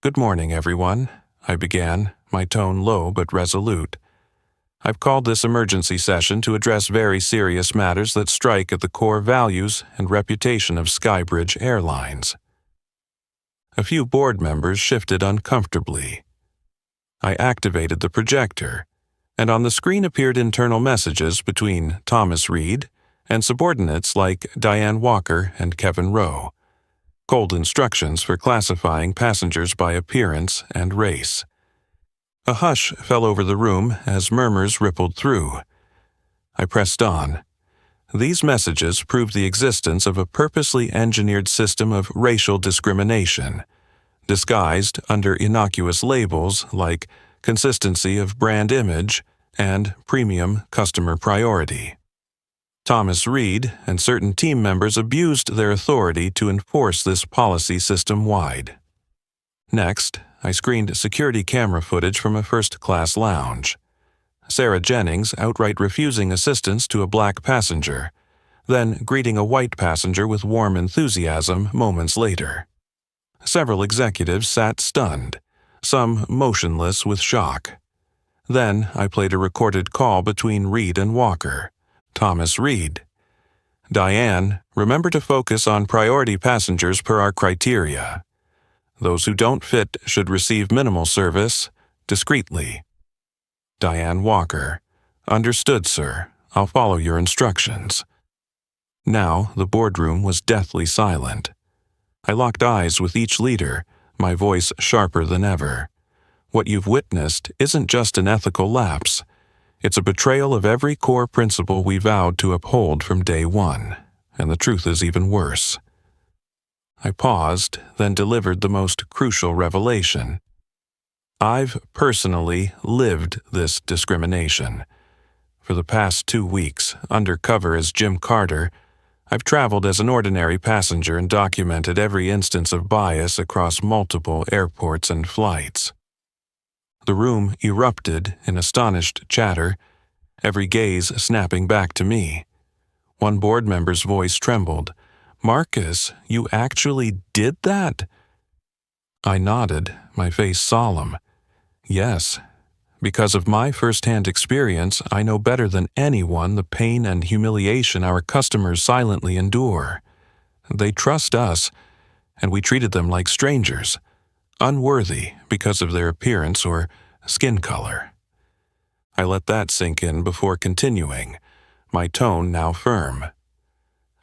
S1: "Good morning, everyone," I began, my tone low but resolute. "I've called this emergency session to address very serious matters that strike at the core values and reputation of Skybridge Airlines." A few board members shifted uncomfortably. I activated the projector, and on the screen appeared internal messages between Thomas Reed and subordinates like Diane Walker and Kevin Rowe. Cold instructions for classifying passengers by appearance and race. A hush fell over the room as murmurs rippled through. I pressed on. These messages proved the existence of a purposely engineered system of racial discrimination, disguised under innocuous labels like consistency of brand image and premium customer priority. Thomas Reed and certain team members abused their authority to enforce this policy system-wide. Next, I screened security camera footage from a first-class lounge. Sarah Jennings outright refusing assistance to a black passenger, then greeting a white passenger with warm enthusiasm moments later. Several executives sat stunned, some motionless with shock. Then I played a recorded call between Reed and Walker. Thomas Reed: "Diane, remember to focus on priority passengers per our criteria. Those who don't fit should receive minimal service, discreetly." Diane Walker: "Understood, sir. I'll follow your instructions." Now the boardroom was deathly silent. I locked eyes with each leader, my voice sharper than ever. What you've witnessed isn't just an ethical lapse. It's a betrayal of every core principle we vowed to uphold from day one, and the truth is even worse. I paused, then delivered the most crucial revelation. I've personally lived this discrimination. For the past 2 weeks, undercover as Jim Carter, I've traveled as an ordinary passenger and documented every instance of bias across multiple airports and flights. The room erupted in astonished chatter, every gaze snapping back to me. One board member's voice trembled. "Marcus, you actually did that?" I nodded, my face solemn. "Yes. Because of my first-hand experience, I know better than anyone the pain and humiliation our customers silently endure. They trust us, and we treated them like strangers, unworthy because of their appearance or skin color." I let that sink in before continuing, my tone now firm.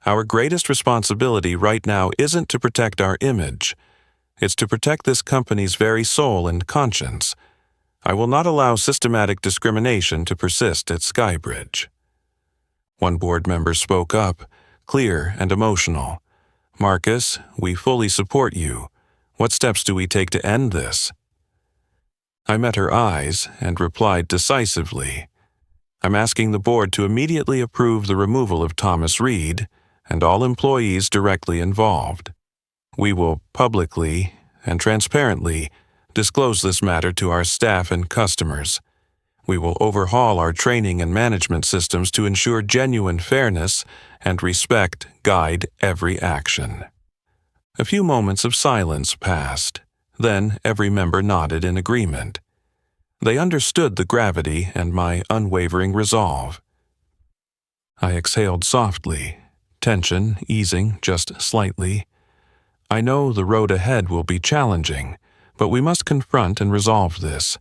S1: "Our greatest responsibility right now isn't to protect our image. It's to protect this company's very soul and conscience. I will not allow systematic discrimination to persist at Skybridge." One board member spoke up, clear and emotional. "Marcus, we fully support you. What steps do we take to end this?" I met her eyes and replied decisively. "I'm asking the board to immediately approve the removal of Thomas Reed and all employees directly involved. We will publicly and transparently disclose this matter to our staff and customers. We will overhaul our training and management systems to ensure genuine fairness and respect guide every action." A few moments of silence passed. Then every member nodded in agreement. They understood the gravity and my unwavering resolve. I exhaled softly, tension easing just slightly. I know the road ahead will be challenging, but we must confront and resolve this.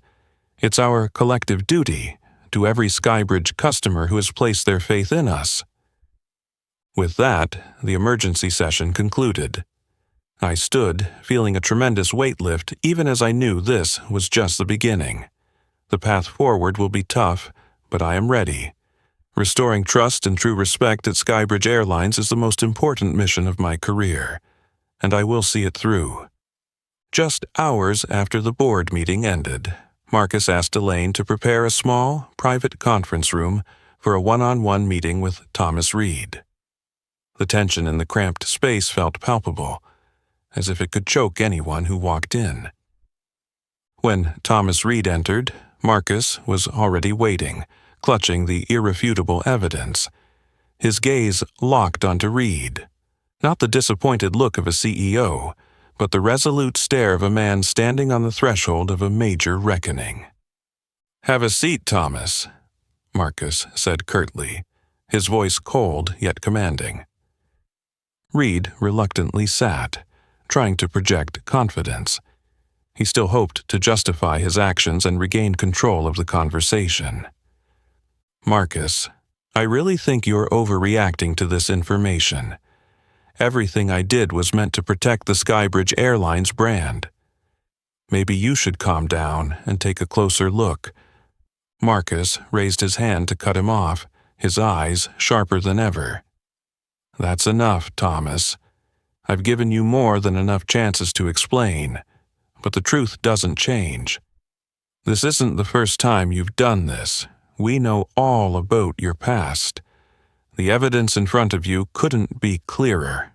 S1: It's our collective duty to every Skybridge customer who has placed their faith in us. With that, the emergency session concluded. I stood, feeling a tremendous weight lift, even as I knew this was just the beginning. The path forward will be tough, but I am ready. Restoring trust and true respect at Skybridge Airlines is the most important mission of my career, and I will see it through. Just hours after the board meeting ended, Marcus asked Elaine to prepare a small, private conference room for a one-on-one meeting with Thomas Reed. The tension in the cramped space felt palpable, as if it could choke anyone who walked in. When Thomas Reed entered, Marcus was already waiting, clutching the irrefutable evidence. His gaze locked onto Reed. Not the disappointed look of a CEO, but the resolute stare of a man standing on the threshold of a major reckoning. "Have a seat, Thomas," Marcus said curtly, his voice cold yet commanding. Reed reluctantly sat, trying to project confidence. He still hoped to justify his actions and regain control of the conversation. "Marcus, I really think you're overreacting to this information. Everything I did was meant to protect the Skybridge Airlines brand. Maybe you should calm down and take a closer look." Marcus raised his hand to cut him off, his eyes sharper than ever. "That's enough, Thomas. I've given you more than enough chances to explain, but the truth doesn't change. This isn't the first time you've done this. We know all about your past. The evidence in front of you couldn't be clearer."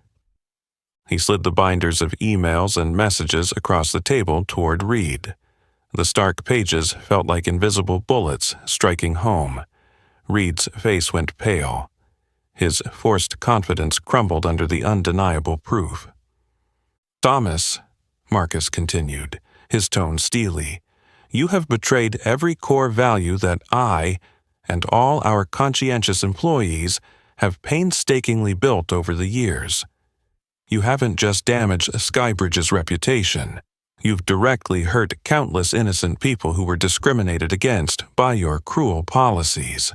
S1: He slid the binders of emails and messages across the table toward Reed. The stark pages felt like invisible bullets striking home. Reed's face went pale. His forced confidence crumbled under the undeniable proof. "Thomas," Marcus continued, his tone steely, "you have betrayed every core value that I and all our conscientious employees have painstakingly built over the years. You haven't just damaged Skybridge's reputation. You've directly hurt countless innocent people who were discriminated against by your cruel policies."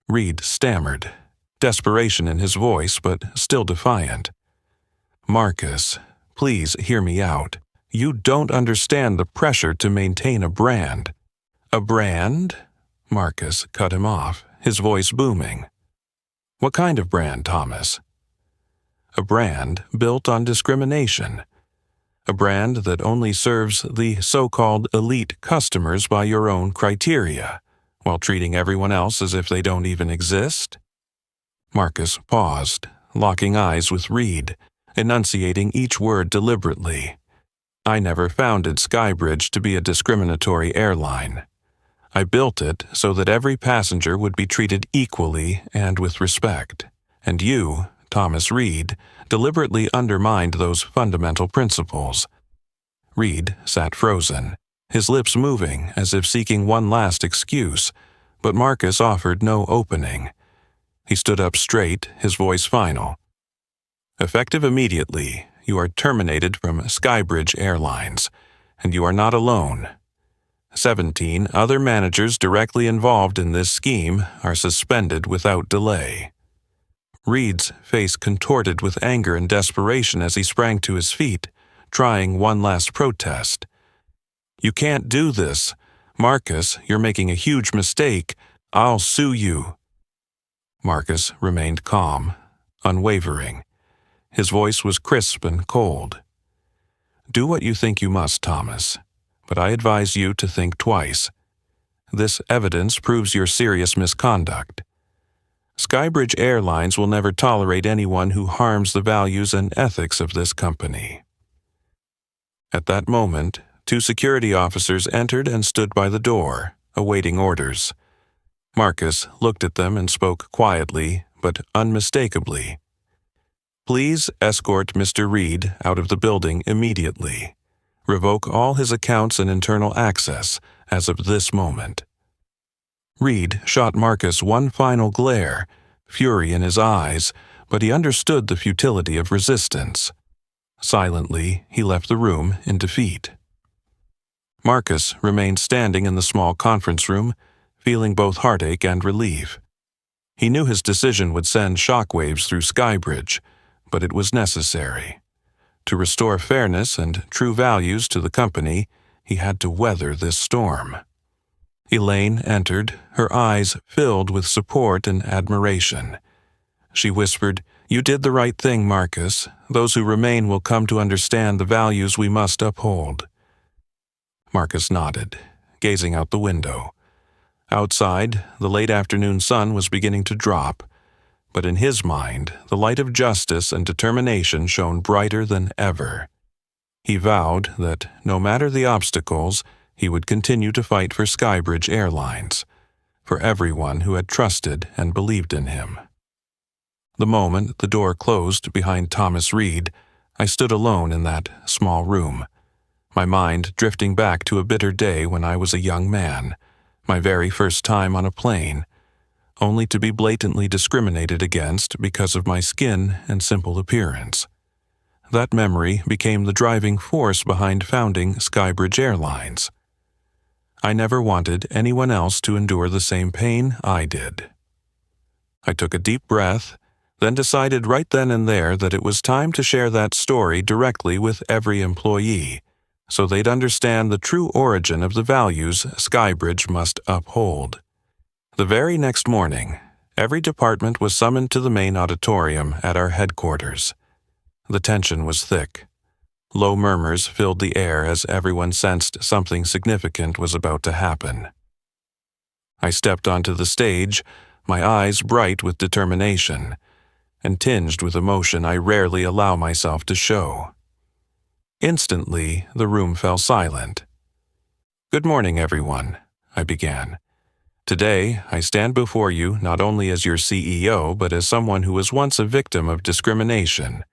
S1: Reed stammered, desperation in his voice but still defiant. "Marcus, please hear me out. You don't understand the pressure to maintain a brand." "A brand?" Marcus cut him off, his voice booming. "What kind of brand, Thomas?" "A brand built on discrimination. A brand that only serves the so-called elite customers by your own criteria, while treating everyone else as if they don't even exist." Marcus paused, locking eyes with Reed, enunciating each word deliberately. "I never founded Skybridge to be a discriminatory airline. I built it so that every passenger would be treated equally and with respect. And you, Thomas Reed, deliberately undermined those fundamental principles." Reed sat frozen, his lips moving as if seeking one last excuse, but Marcus offered no opening. He stood up straight, his voice final. "Effective immediately, you are terminated from Skybridge Airlines, and you are not alone. 17 other managers directly involved in this scheme are suspended without delay." Reed's face contorted with anger and desperation as he sprang to his feet, trying one last protest. "You can't do this. Marcus, you're making a huge mistake. I'll sue you." Marcus remained calm, unwavering. His voice was crisp and cold. "Do what you think you must, Thomas, but I advise you to think twice. This evidence proves your serious misconduct. Skybridge Airlines will never tolerate anyone who harms the values and ethics of this company." At that moment, 2 security officers entered and stood by the door, awaiting orders. Marcus looked at them and spoke quietly, but unmistakably. "Please escort Mr. Reed out of the building immediately. Revoke all his accounts and internal access as of this moment." Reed shot Marcus one final glare, fury in his eyes, but he understood the futility of resistance. Silently, he left the room in defeat. Marcus remained standing in the small conference room, feeling both heartache and relief. He knew his decision would send shockwaves through Skybridge, but it was necessary. To restore fairness and true values to the company, he had to weather this storm. Elaine entered, her eyes filled with support and admiration. She whispered, "You did the right thing, Marcus. Those who remain will come to understand the values we must uphold." Marcus nodded, gazing out the window. Outside, the late afternoon sun was beginning to drop, but in his mind, the light of justice and determination shone brighter than ever. He vowed that, no matter the obstacles, he would continue to fight for Skybridge Airlines, for everyone who had trusted and believed in him. The moment the door closed behind Thomas Reed, I stood alone in that small room, my mind drifting back to a bitter day when I was a young man, my very first time on a plane, only to be blatantly discriminated against because of my skin and simple appearance. That memory became the driving force behind founding Skybridge Airlines. I never wanted anyone else to endure the same pain I did. I took a deep breath, then decided right then and there that it was time to share that story directly with every employee, so they'd understand the true origin of the values Skybridge must uphold. The very next morning, every department was summoned to the main auditorium at our headquarters. The tension was thick. Low murmurs filled the air as everyone sensed something significant was about to happen. I stepped onto the stage, my eyes bright with determination, and tinged with emotion I rarely allow myself to show. Instantly, the room fell silent. "Good morning, everyone," I began. "Today, I stand before you not only as your CEO, but as someone who was once a victim of discrimination,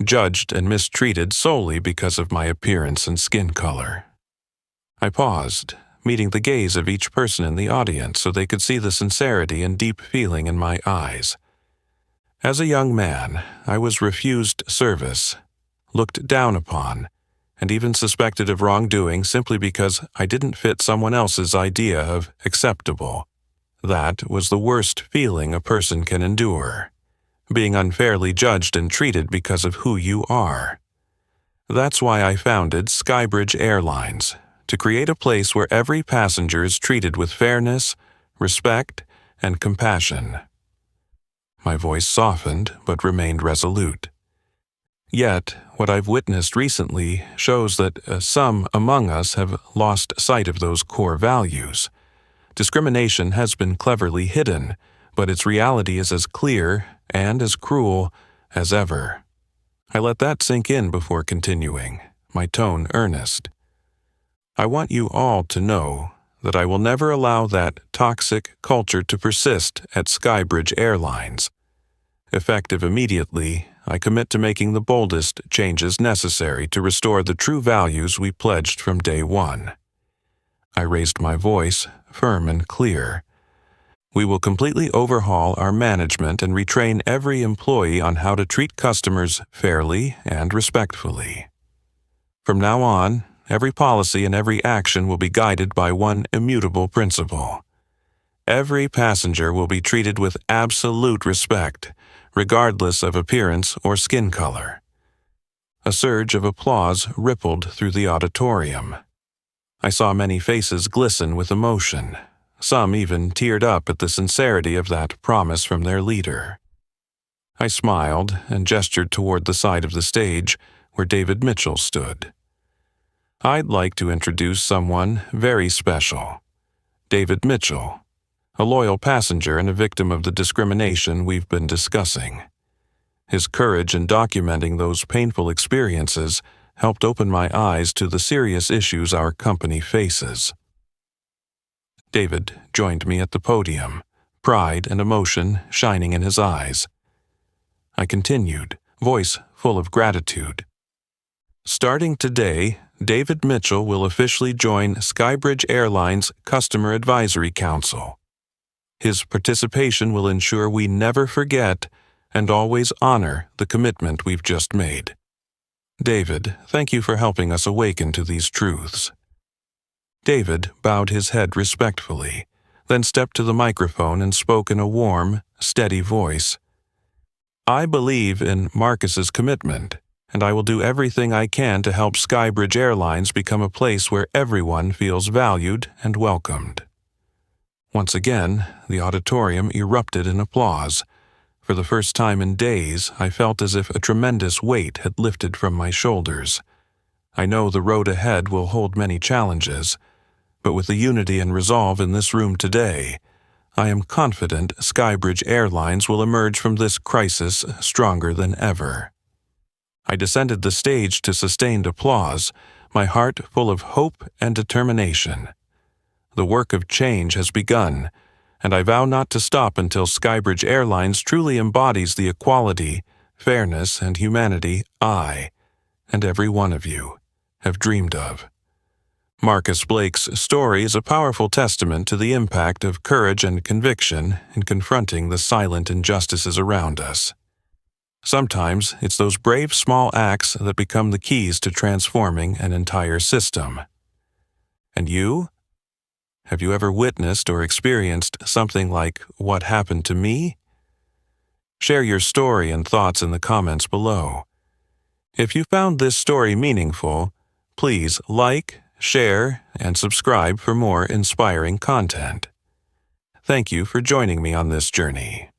S1: judged and mistreated solely because of my appearance and skin color." I paused, meeting the gaze of each person in the audience so they could see the sincerity and deep feeling in my eyes. As a young man, I was refused service, looked down upon, and even suspected of wrongdoing simply because I didn't fit someone else's idea of acceptable. That was the worst feeling a person can endure, being unfairly judged and treated because of who you are. That's why I founded Skybridge Airlines, to create a place where every passenger is treated with fairness, respect, and compassion. My voice softened but remained resolute. Yet, what I've witnessed recently shows that some among us have lost sight of those core values. Discrimination has been cleverly hidden, but its reality is as clear and as cruel as ever. I let that sink in before continuing, my tone earnest. I want you all to know that I will never allow that toxic culture to persist at Skybridge Airlines. Effective immediately, I commit to making the boldest changes necessary to restore the true values we pledged from day one. I raised my voice, firm and clear. We will completely overhaul our management and retrain every employee on how to treat customers fairly and respectfully. From now on, every policy and every action will be guided by one immutable principle. Every passenger will be treated with absolute respect, regardless of appearance or skin color. A surge of applause rippled through the auditorium. I saw many faces glisten with emotion. Some even teared up at the sincerity of that promise from their leader. I smiled and gestured toward the side of the stage where David Mitchell stood. I'd like to introduce someone very special. David Mitchell, a loyal passenger and a victim of the discrimination we've been discussing. His courage in documenting those painful experiences helped open my eyes to the serious issues our company faces. David joined me at the podium, pride and emotion shining in his eyes. I continued, voice full of gratitude. Starting today, David Mitchell will officially join Skybridge Airlines Customer Advisory Council. His participation will ensure we never forget and always honor the commitment we've just made. David, thank you for helping us awaken to these truths. David bowed his head respectfully, then stepped to the microphone and spoke in a warm, steady voice. I believe in Marcus's commitment, and I will do everything I can to help Skybridge Airlines become a place where everyone feels valued and welcomed. Once again, the auditorium erupted in applause. For the first time in days, I felt as if a tremendous weight had lifted from my shoulders. I know the road ahead will hold many challenges, but with the unity and resolve in this room today, I am confident Skybridge Airlines will emerge from this crisis stronger than ever. I descended the stage to sustained applause, my heart full of hope and determination. The work of change has begun, and I vow not to stop until Skybridge Airlines truly embodies the equality, fairness, and humanity I, and every one of you, have dreamed of. Marcus Blake's story is a powerful testament to the impact of courage and conviction in confronting the silent injustices around us. Sometimes it's those brave small acts that become the keys to transforming an entire system. And you? Have you ever witnessed or experienced something like what happened to me? Share your story and thoughts in the comments below. If you found this story meaningful, please like, share, and subscribe for more inspiring content. Thank you for joining me on this journey.